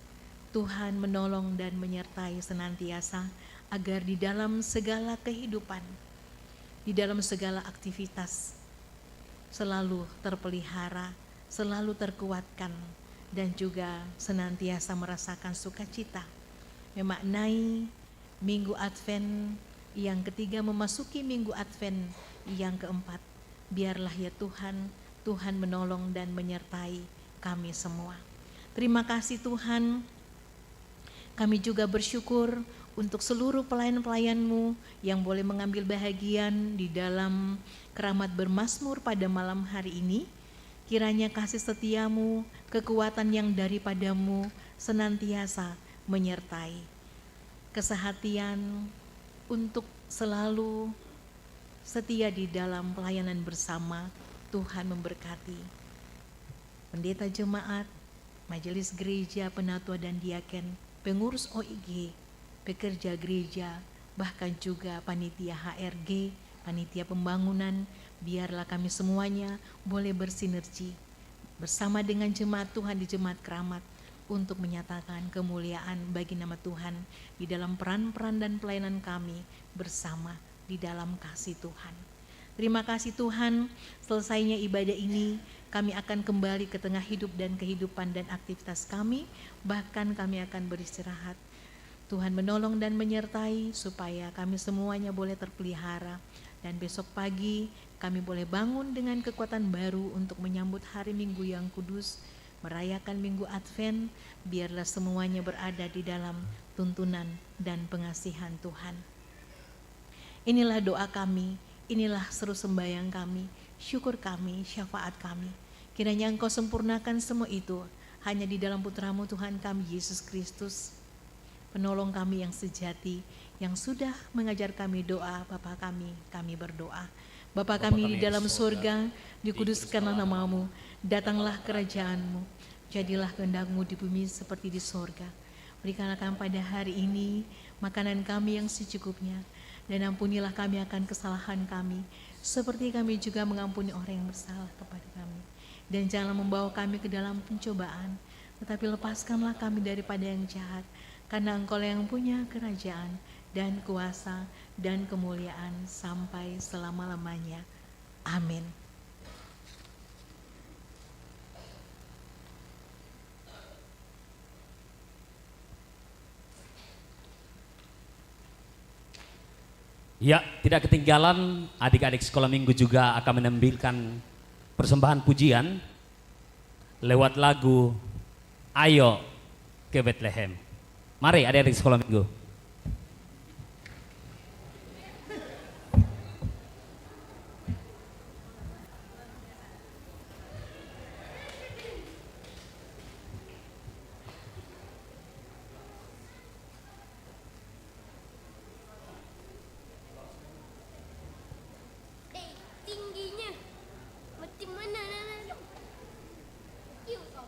Tuhan menolong dan menyertai senantiasa agar di dalam segala kehidupan, di dalam segala aktivitas, selalu terpelihara, selalu terkuatkan, dan juga senantiasa merasakan sukacita. Memaknai Minggu Advent yang ketiga, memasuki Minggu Advent yang keempat. Biarlah ya Tuhan, Tuhan menolong dan menyertai kami semua. Terima kasih Tuhan. Kami juga bersyukur untuk seluruh pelayan-pelayan-Mu yang boleh mengambil bahagian di dalam keramat bermazmur pada malam hari ini. Kiranya kasih setiamu, kekuatan yang daripadamu senantiasa menyertai. Kesehatian untuk selalu setia di dalam pelayanan bersama. Tuhan memberkati pendeta jemaat, majelis gereja, penatua dan diaken, pengurus OIG, pekerja gereja, bahkan juga panitia HRG, panitia pembangunan. Biarlah kami semuanya boleh bersinergi bersama dengan jemaat Tuhan di Jemaat Keramat untuk menyatakan kemuliaan bagi nama Tuhan di dalam peran-peran dan pelayanan kami bersama di dalam kasih Tuhan. Terima kasih Tuhan, selesainya ibadah ini kami akan kembali ke tengah hidup dan kehidupan dan aktivitas kami, bahkan kami akan beristirahat. Tuhan menolong dan menyertai supaya kami semuanya boleh terpelihara, dan besok pagi kami boleh bangun dengan kekuatan baru untuk menyambut hari Minggu yang kudus, merayakan Minggu Advent. Biarlah semuanya berada di dalam tuntunan dan pengasihan Tuhan. Inilah doa kami, inilah seru sembahyang kami, syukur kami, syafaat kami. Kiranya Engkau sempurnakan semua itu hanya di dalam Putra-Mu Tuhan kami Yesus Kristus, penolong kami yang sejati, yang sudah mengajar kami doa. Bapa kami berdoa. Bapa kami di dalam surga, dikuduskanlah nama-Mu, datanglah kerajaan-Mu, jadilah kehendak-Mu di bumi seperti di surga. Berikanlah kami pada hari ini makanan kami yang secukupnya, dan ampunilah kami akan kesalahan kami, seperti kami juga mengampuni orang yang bersalah kepada kami. Dan janganlah membawa kami ke dalam pencobaan, tetapi lepaskanlah kami daripada yang jahat, karena Engkau yang punya kerajaan dan kuasa dan kemuliaan sampai selama-lamanya. Amin. Ya, tidak ketinggalan adik-adik sekolah minggu juga akan menampilkan persembahan pujian lewat lagu Ayo ke Bethlehem. Mari adik-adik sekolah minggu. Tingginya macam mana nak? Yuk kau.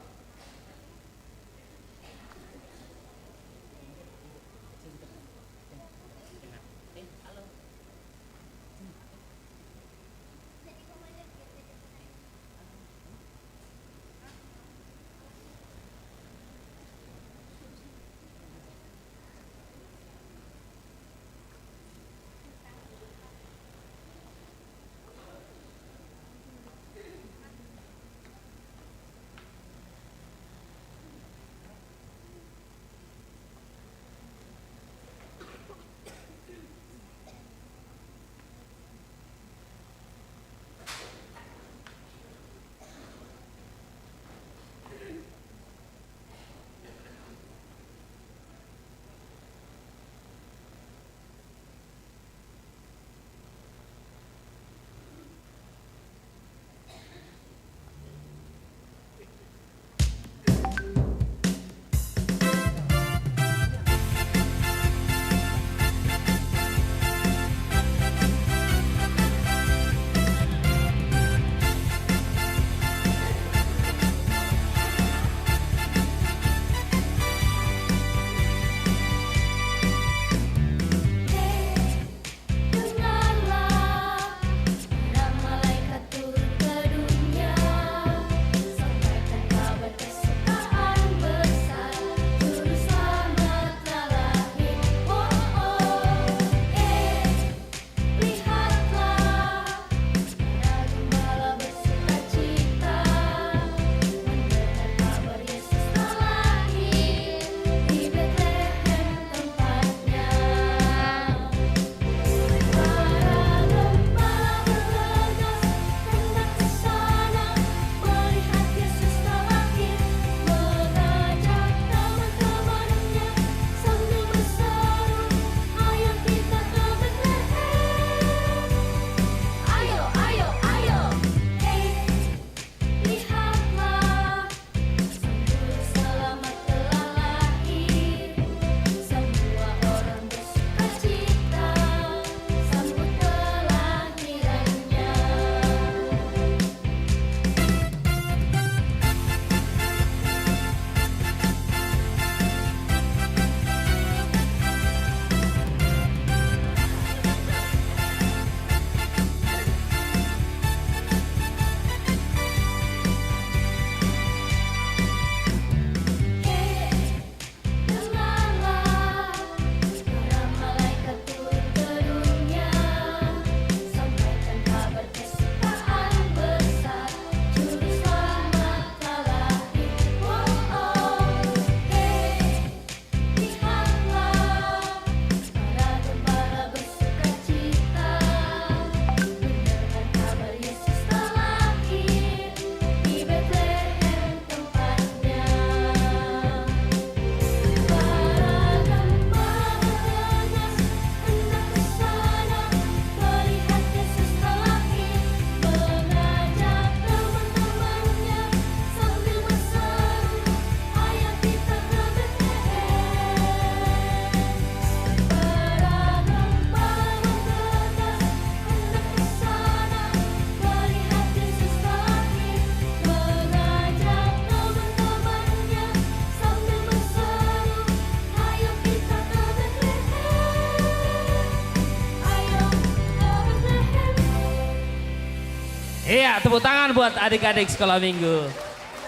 Iya, tepuk tangan buat adik-adik sekolah minggu.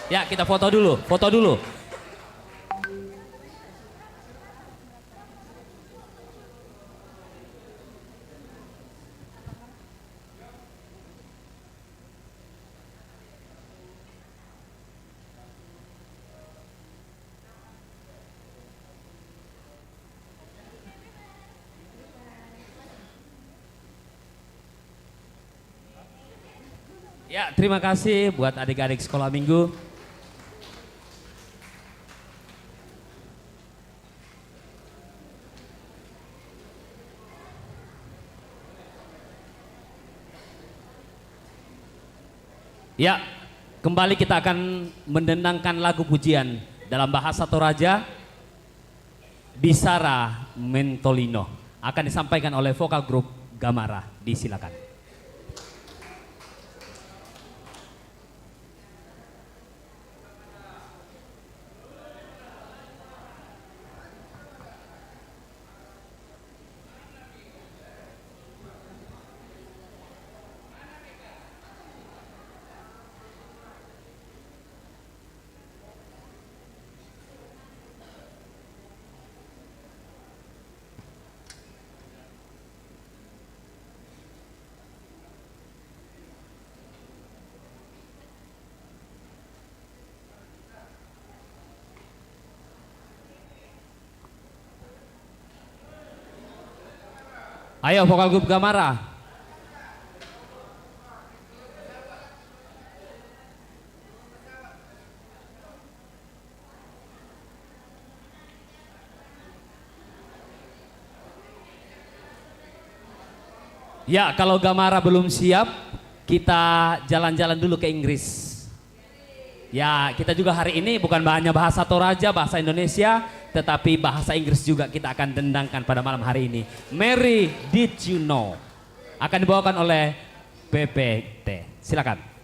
Ya, kita foto dulu, foto dulu. Ya, terima kasih buat adik-adik sekolah minggu. Ya, kembali kita akan mendendangkan lagu pujian dalam bahasa Toraja, Bisara Mentolino. Akan disampaikan oleh vokal grup Gamara. Disilakan. Ayo vokal grup Gamara. Ya, kalau Gamara belum siap, kita jalan-jalan dulu ke Inggris. Ya, kita juga hari ini bukan hanya bahasa Toraja, bahasa Indonesia, tetapi bahasa Inggris juga kita akan dendangkan pada malam hari ini. Mary, did you know? Akan dibawakan oleh PPT. Silakan.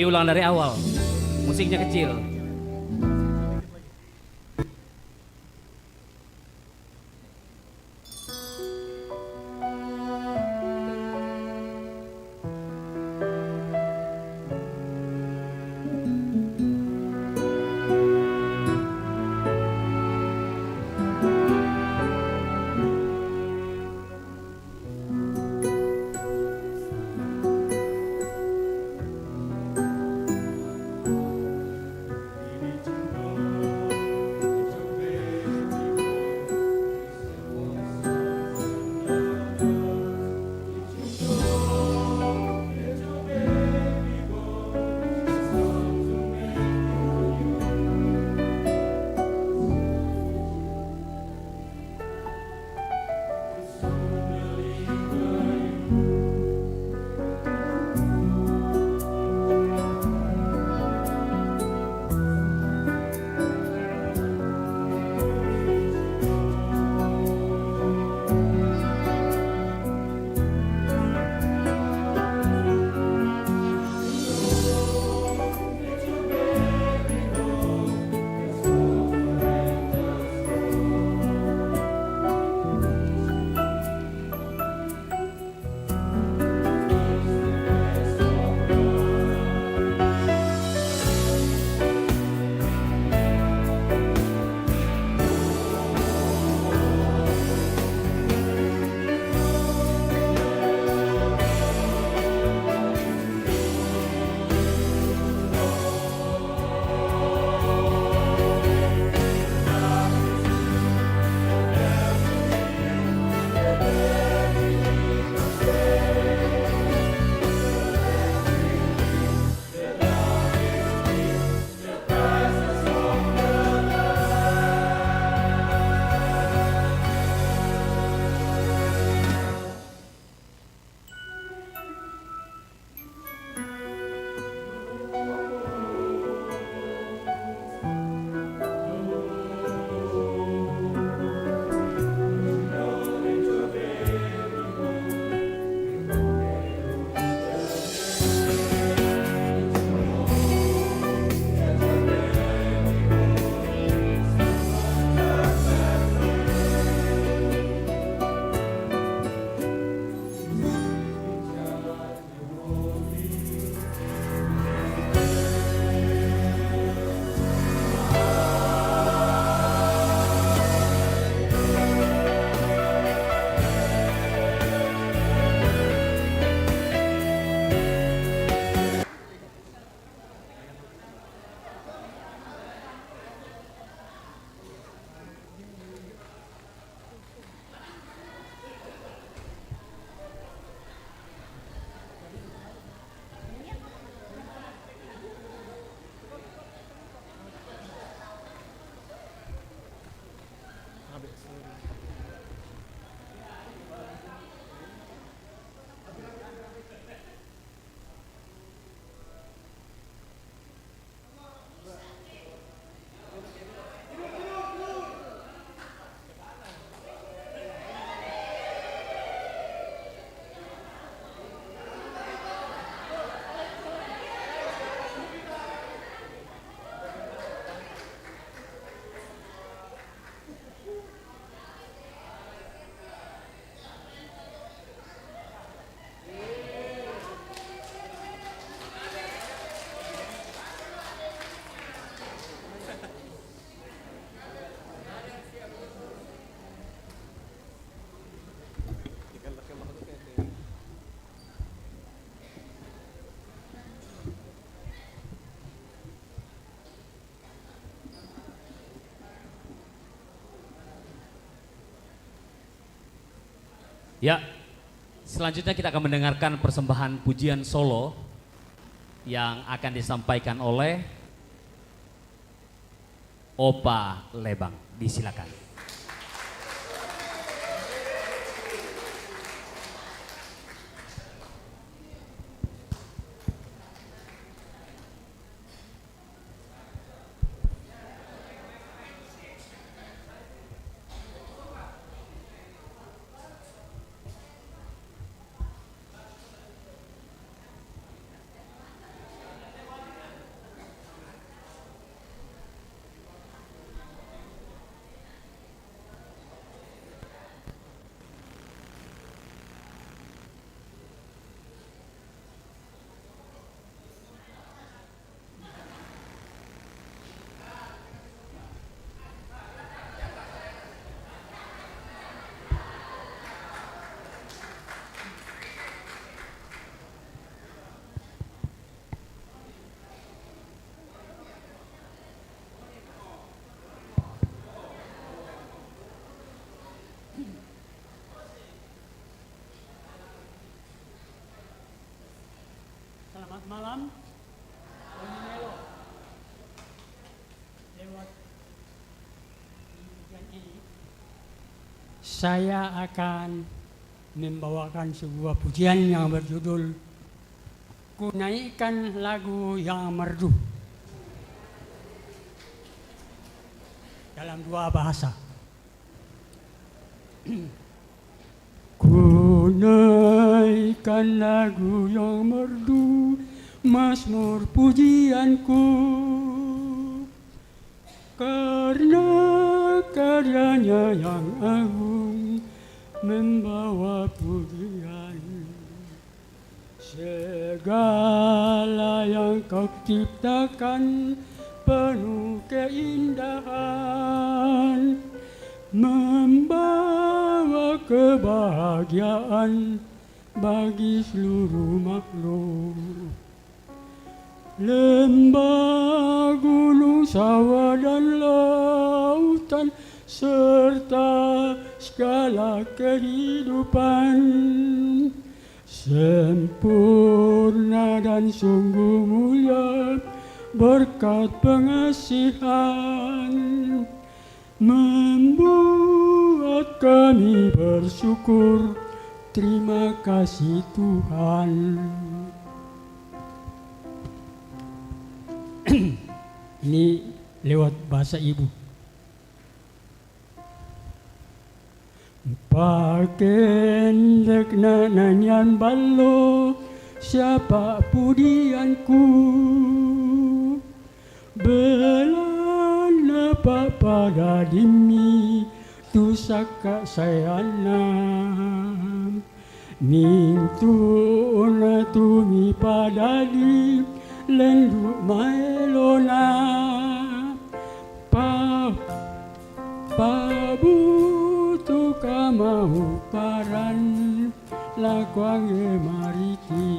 Diulang dari awal. Musiknya kecil. Ya, selanjutnya kita akan mendengarkan persembahan pujian solo yang akan disampaikan oleh Opa Lebang. Disilakan. Selamat malam. Boni Melo. Lewat pujian ini, saya akan membawakan sebuah pujian yang berjudul Ku Naikkan Lagu Yang Merdu dalam dua bahasa. Ku naikkan lagu yang merdu, mazmur pujianku, karena karyanya yang agung membawa pujian. Segala yang kau ciptakan penuh keindahan, membawa kebahagiaan bagi seluruh makhluk. Lembah, gunung, sawah dan lautan serta segala kehidupan sempurna dan sungguh mulia berkat pengasihan, membuat kami bersyukur. Terima kasih Tuhan. Ini lewat bahasa ibu. Pakendek nananyan balo siapa pudianku, belana pada dimi tu saka sayanam, nintu na tumi pada di lendu maelona, pabutu kamau paran lakuange mariti,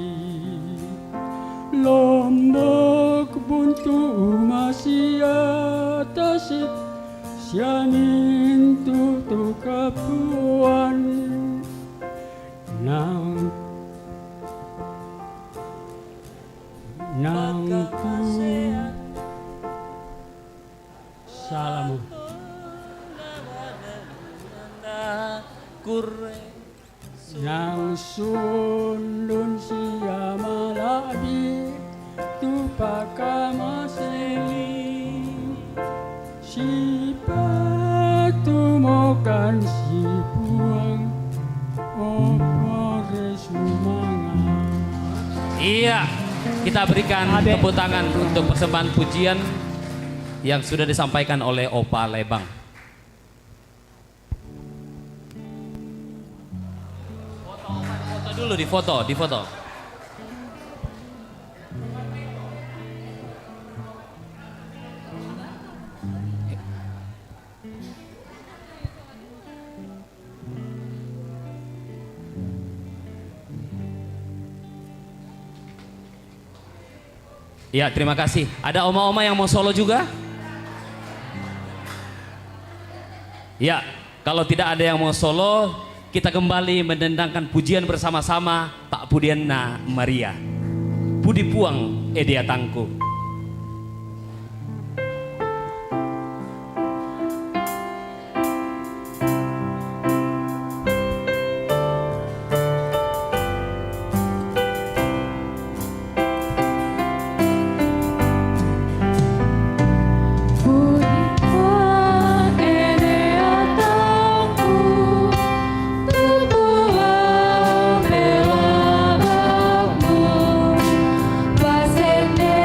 Lombok buntu masih tasik sianin tu kapuan nang ku salamu nang sundun siya maladi tu pakamaseli si patumokan si puang opore sumanga. Iya, kita berikan tepuk tangan untuk persembahan pujian yang sudah disampaikan oleh Opa Lebang. Foto dulu, di foto. Ya, terima kasih. Ada oma-oma yang mau solo juga? Ya, kalau tidak ada yang mau solo, kita kembali mendendangkan pujian bersama-sama Pak Pudiana Maria. Budi Puang Edia Tangku. Pasende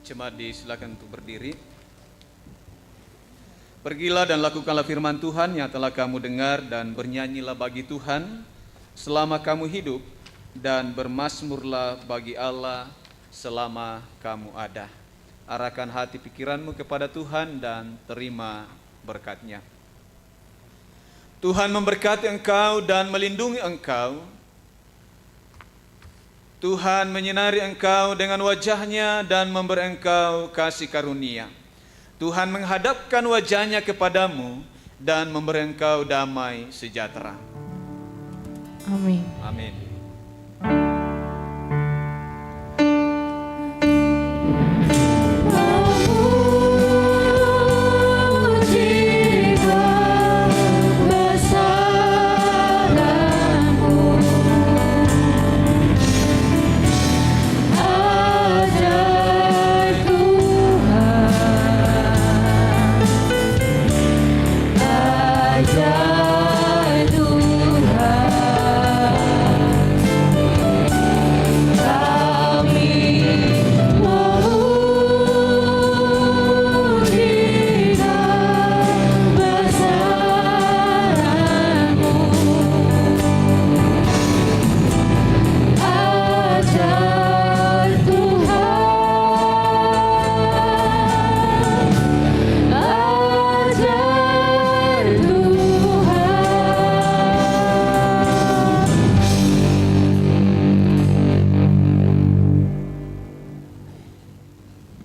Jemaat disilakan untuk berdiri. Pergilah dan lakukanlah firman Tuhan yang telah kamu dengar, dan bernyanyilah bagi Tuhan selama kamu hidup, dan bermazmurlah bagi Allah selama kamu ada. Arahkan hati pikiranmu kepada Tuhan dan terima berkat-Nya. Tuhan memberkati engkau dan melindungi engkau. Tuhan menyinari engkau dengan wajah-Nya dan memberi engkau kasih karunia. Tuhan menghadapkan wajah-Nya kepadamu dan memberi engkau damai sejahtera. Amin. Amin.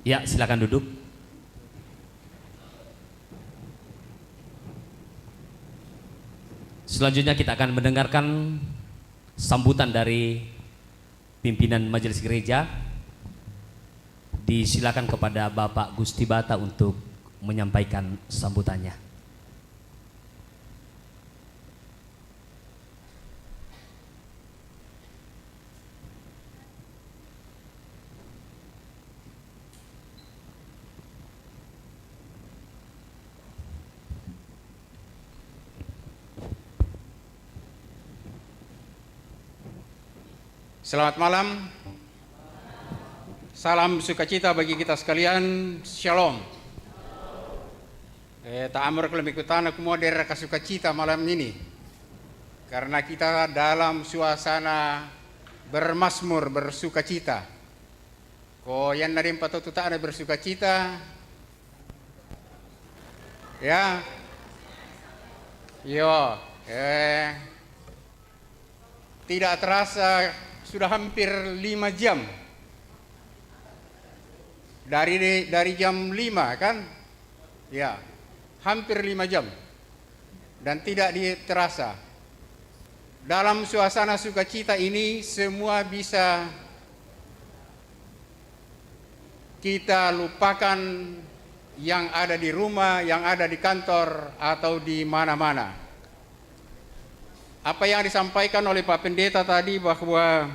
Ya, silakan duduk. Selanjutnya kita akan mendengarkan sambutan dari pimpinan Majelis Gereja. Disilakan kepada Bapak Gusti Bata untuk menyampaikan sambutannya. Selamat malam. Salam sukacita bagi kita sekalian. Shalom. Ta'amur kelemikutana kumoder kasukacita malam ini. Karena kita dalam suasana bermazmur, bersukacita. Ko yan na rin patututaan na bersukacita. Ya. Yo. Tidak terasa sudah hampir 5 jam dari jam 5 kan, ya hampir 5 jam, dan tidak terasa. Dalam suasana sukacita ini semua bisa kita lupakan yang ada di rumah, yang ada di kantor atau di mana-mana. Apa yang disampaikan oleh Pak Pendeta tadi bahwa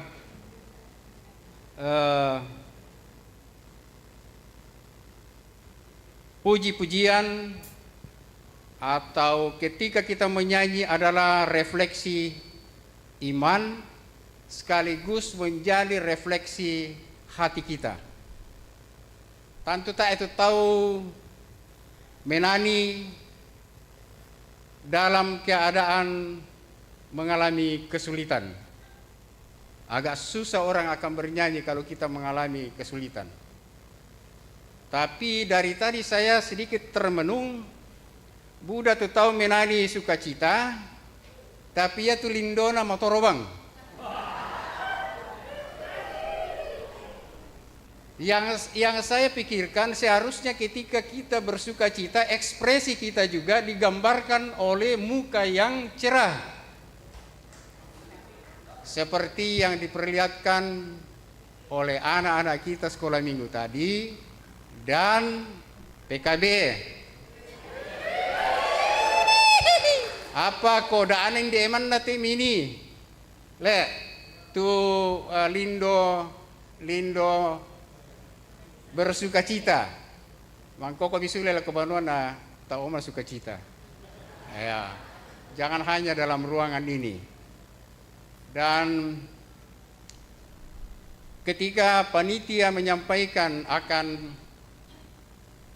puji-pujian atau ketika kita menyanyi adalah refleksi iman sekaligus menjadi refleksi hati kita. Tentu tak itu tahu menani dalam keadaan mengalami kesulitan. Agak susah orang akan bernyanyi kalau kita mengalami kesulitan. Tapi dari tadi saya sedikit termenung, Buddha tu tahu menani sukacita, tapi ya tu lindona motorobang. Yang saya pikirkan seharusnya ketika kita bersukacita, ekspresi kita juga digambarkan oleh muka yang cerah. Seperti yang diperlihatkan oleh anak-anak kita sekolah minggu tadi dan PKB. Apa kodaan yang dieman nanti mini? Le, tu lindo bersukacita. Mangkoko bisule la kebanuan na tau sukacita. Ya, jangan hanya dalam ruangan ini. Dan ketika panitia menyampaikan akan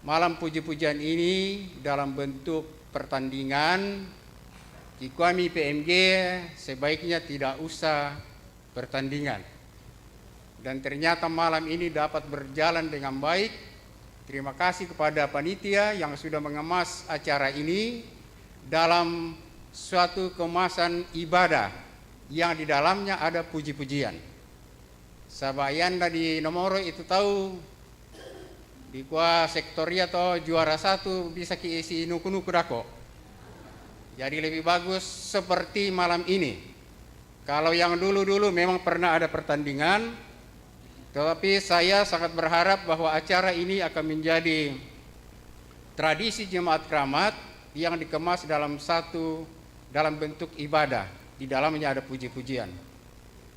malam puji-pujian ini dalam bentuk pertandingan, kami PMG sebaiknya tidak usah pertandingan. Dan ternyata malam ini dapat berjalan dengan baik. Terima kasih kepada panitia yang sudah mengemas acara ini dalam suatu kemasan ibadah yang di dalamnya ada puji-pujian. Sabayanda di nomor itu tahu di kuah sektoria atau juara satu bisa kiisi nuku-nuku dako. Jadi lebih bagus seperti malam ini. Kalau yang dulu-dulu memang pernah ada pertandingan, tetapi saya sangat berharap bahwa acara ini akan menjadi tradisi jemaat keramat yang dikemas dalam bentuk ibadah. Di dalamnya ada puji-pujian.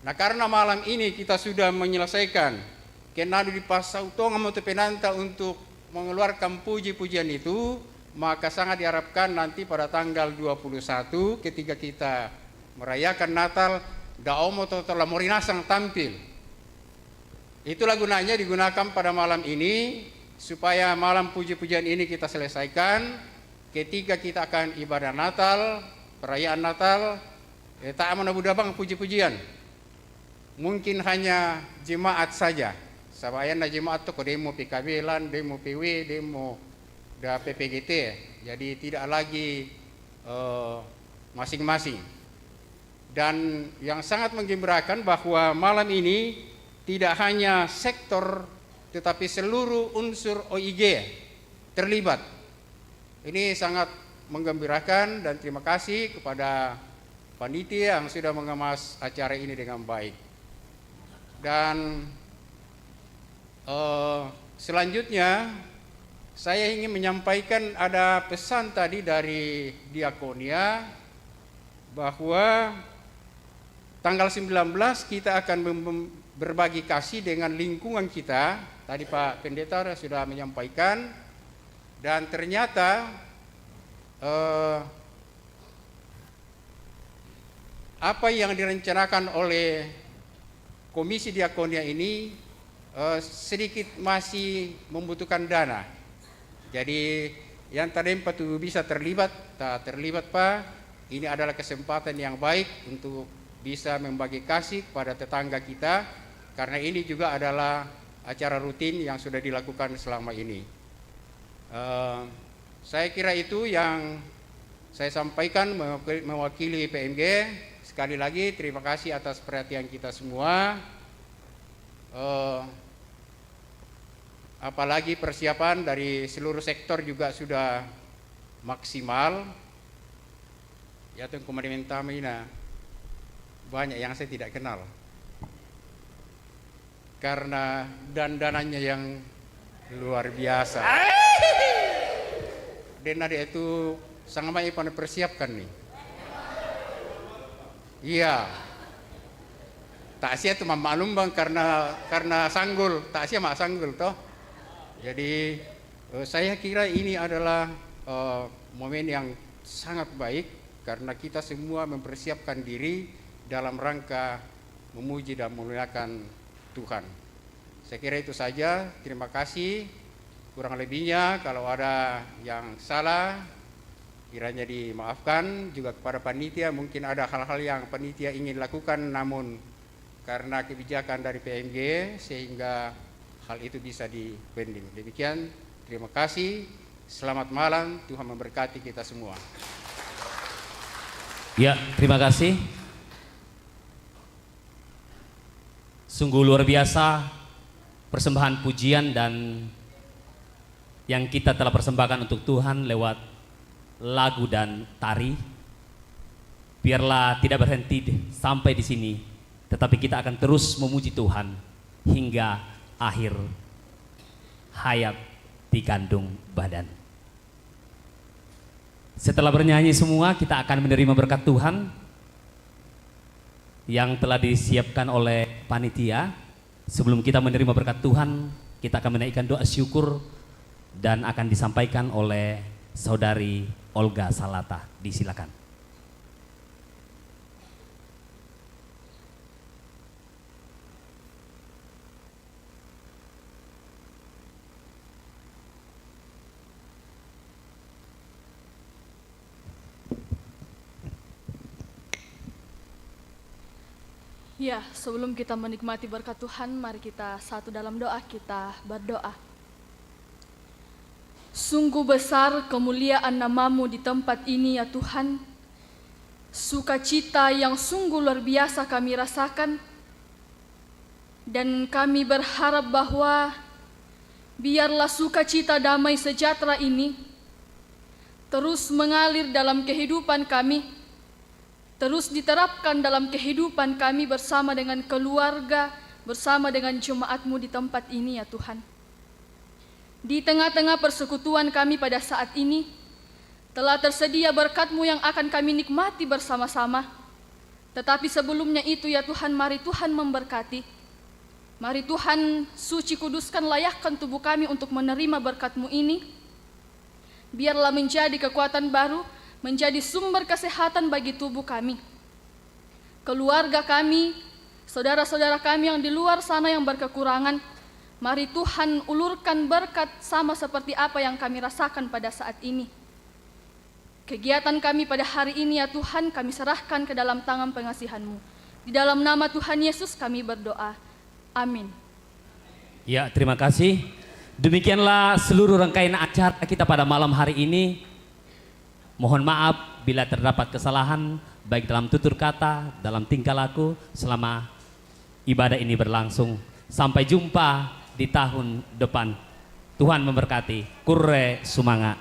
Nah, karena malam ini kita sudah menyelesaikan kenadu di pasau tonga moto penanta untuk mengeluarkan puji-pujian itu, maka sangat diharapkan nanti pada tanggal 21 ketika kita merayakan Natal, Daomo Totola Morinasang tampil. Itulah gunanya digunakan pada malam ini, supaya malam puji-pujian ini kita selesaikan ketika kita akan ibadah Natal, perayaan Natal, tak menabudabang puji-pujian. Mungkin hanya jemaat saja. Sabayana jemaat itu demo PKB lan, demo PW, demo da PPGT. Jadi tidak lagi masing-masing. Dan yang sangat menggembirakan bahwa malam ini tidak hanya sektor tetapi seluruh unsur OIG terlibat. Ini sangat menggembirakan dan terima kasih kepada panitia yang sudah mengemas acara ini dengan baik. Dan selanjutnya saya ingin menyampaikan ada pesan tadi dari Diakonia bahwa tanggal 19 kita akan berbagi kasih dengan lingkungan kita. Tadi Pak Pendeta sudah menyampaikan. Dan ternyata apa yang direncanakan oleh Komisi Diakonia ini sedikit masih membutuhkan dana. Jadi yang tadi itu bisa terlibat, tak terlibat Pak. Ini adalah kesempatan yang baik untuk bisa membagi kasih kepada tetangga kita, karena ini juga adalah acara rutin yang sudah dilakukan selama ini. Saya kira itu yang saya sampaikan mewakili PMG. Sekali lagi terima kasih atas perhatian kita semua. Apalagi persiapan dari seluruh sektor juga sudah maksimal. Ya tuh kemarin tamina banyak yang saya tidak kenal karena dandanannya yang luar biasa. Dan ada itu sangat banyak yang persiapkan nih. Iya. Tak sia itu maklum bang karena sanggul, tak sia mak sanggul toh. Jadi saya kira ini adalah momen yang sangat baik karena kita semua mempersiapkan diri dalam rangka memuji dan memuliakan Tuhan. Saya kira itu saja. Terima kasih. Kurang lebihnya kalau ada yang salah kiranya dimaafkan. Juga kepada panitia mungkin ada hal-hal yang panitia ingin lakukan namun karena kebijakan dari PMG sehingga hal itu bisa dipending. Demikian, terima kasih. Selamat malam. Tuhan memberkati kita semua. Ya, terima kasih. Sungguh luar biasa persembahan pujian dan yang kita telah persembahkan untuk Tuhan lewat lagu dan tari. Biarlah tidak berhenti sampai di sini, tetapi kita akan terus memuji Tuhan hingga akhir hayat di kandung badan. Setelah bernyanyi semua, kita akan menerima berkat Tuhan yang telah disiapkan oleh panitia. Sebelum kita menerima berkat Tuhan, kita akan menaikkan doa syukur dan akan disampaikan oleh Saudari Olga Salata. Disilakan. Ya, sebelum kita menikmati berkat Tuhan, mari kita satu dalam doa, kita berdoa. Sungguh besar kemuliaan nama-Mu di tempat ini ya Tuhan. Sukacita yang sungguh luar biasa kami rasakan. Dan kami berharap bahwa biarlah sukacita damai sejahtera ini terus mengalir dalam kehidupan kami, terus diterapkan dalam kehidupan kami bersama dengan keluarga, bersama dengan jemaat-Mu di tempat ini ya Tuhan. Di tengah-tengah persekutuan kami pada saat ini, telah tersedia berkat-Mu yang akan kami nikmati bersama-sama. Tetapi sebelumnya itu ya Tuhan, mari Tuhan memberkati. Mari Tuhan suci kuduskan, layakkan tubuh kami untuk menerima berkat-Mu ini. Biarlah menjadi kekuatan baru, menjadi sumber kesehatan bagi tubuh kami. Keluarga kami, saudara-saudara kami yang di luar sana yang berkekurangan, mari Tuhan ulurkan berkat sama seperti apa yang kami rasakan pada saat ini. Kegiatan kami pada hari ini ya Tuhan, kami serahkan ke dalam tangan pengasihan-Mu. Di dalam nama Tuhan Yesus kami berdoa. Amin. Ya, terima kasih. Demikianlah seluruh rangkaian acara kita pada malam hari ini. Mohon maaf bila terdapat kesalahan baik dalam tutur kata, dalam tingkah laku selama ibadah ini berlangsung. Sampai jumpa di tahun depan. Tuhan memberkati. Kurre sumanga.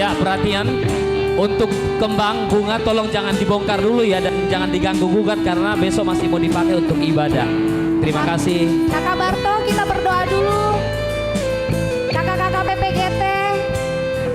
Ya, perhatian. Untuk kembang bunga tolong jangan dibongkar dulu ya, dan jangan diganggu gugat karena besok masih mau dipakai untuk ibadah. Terima kasih. Kakak baru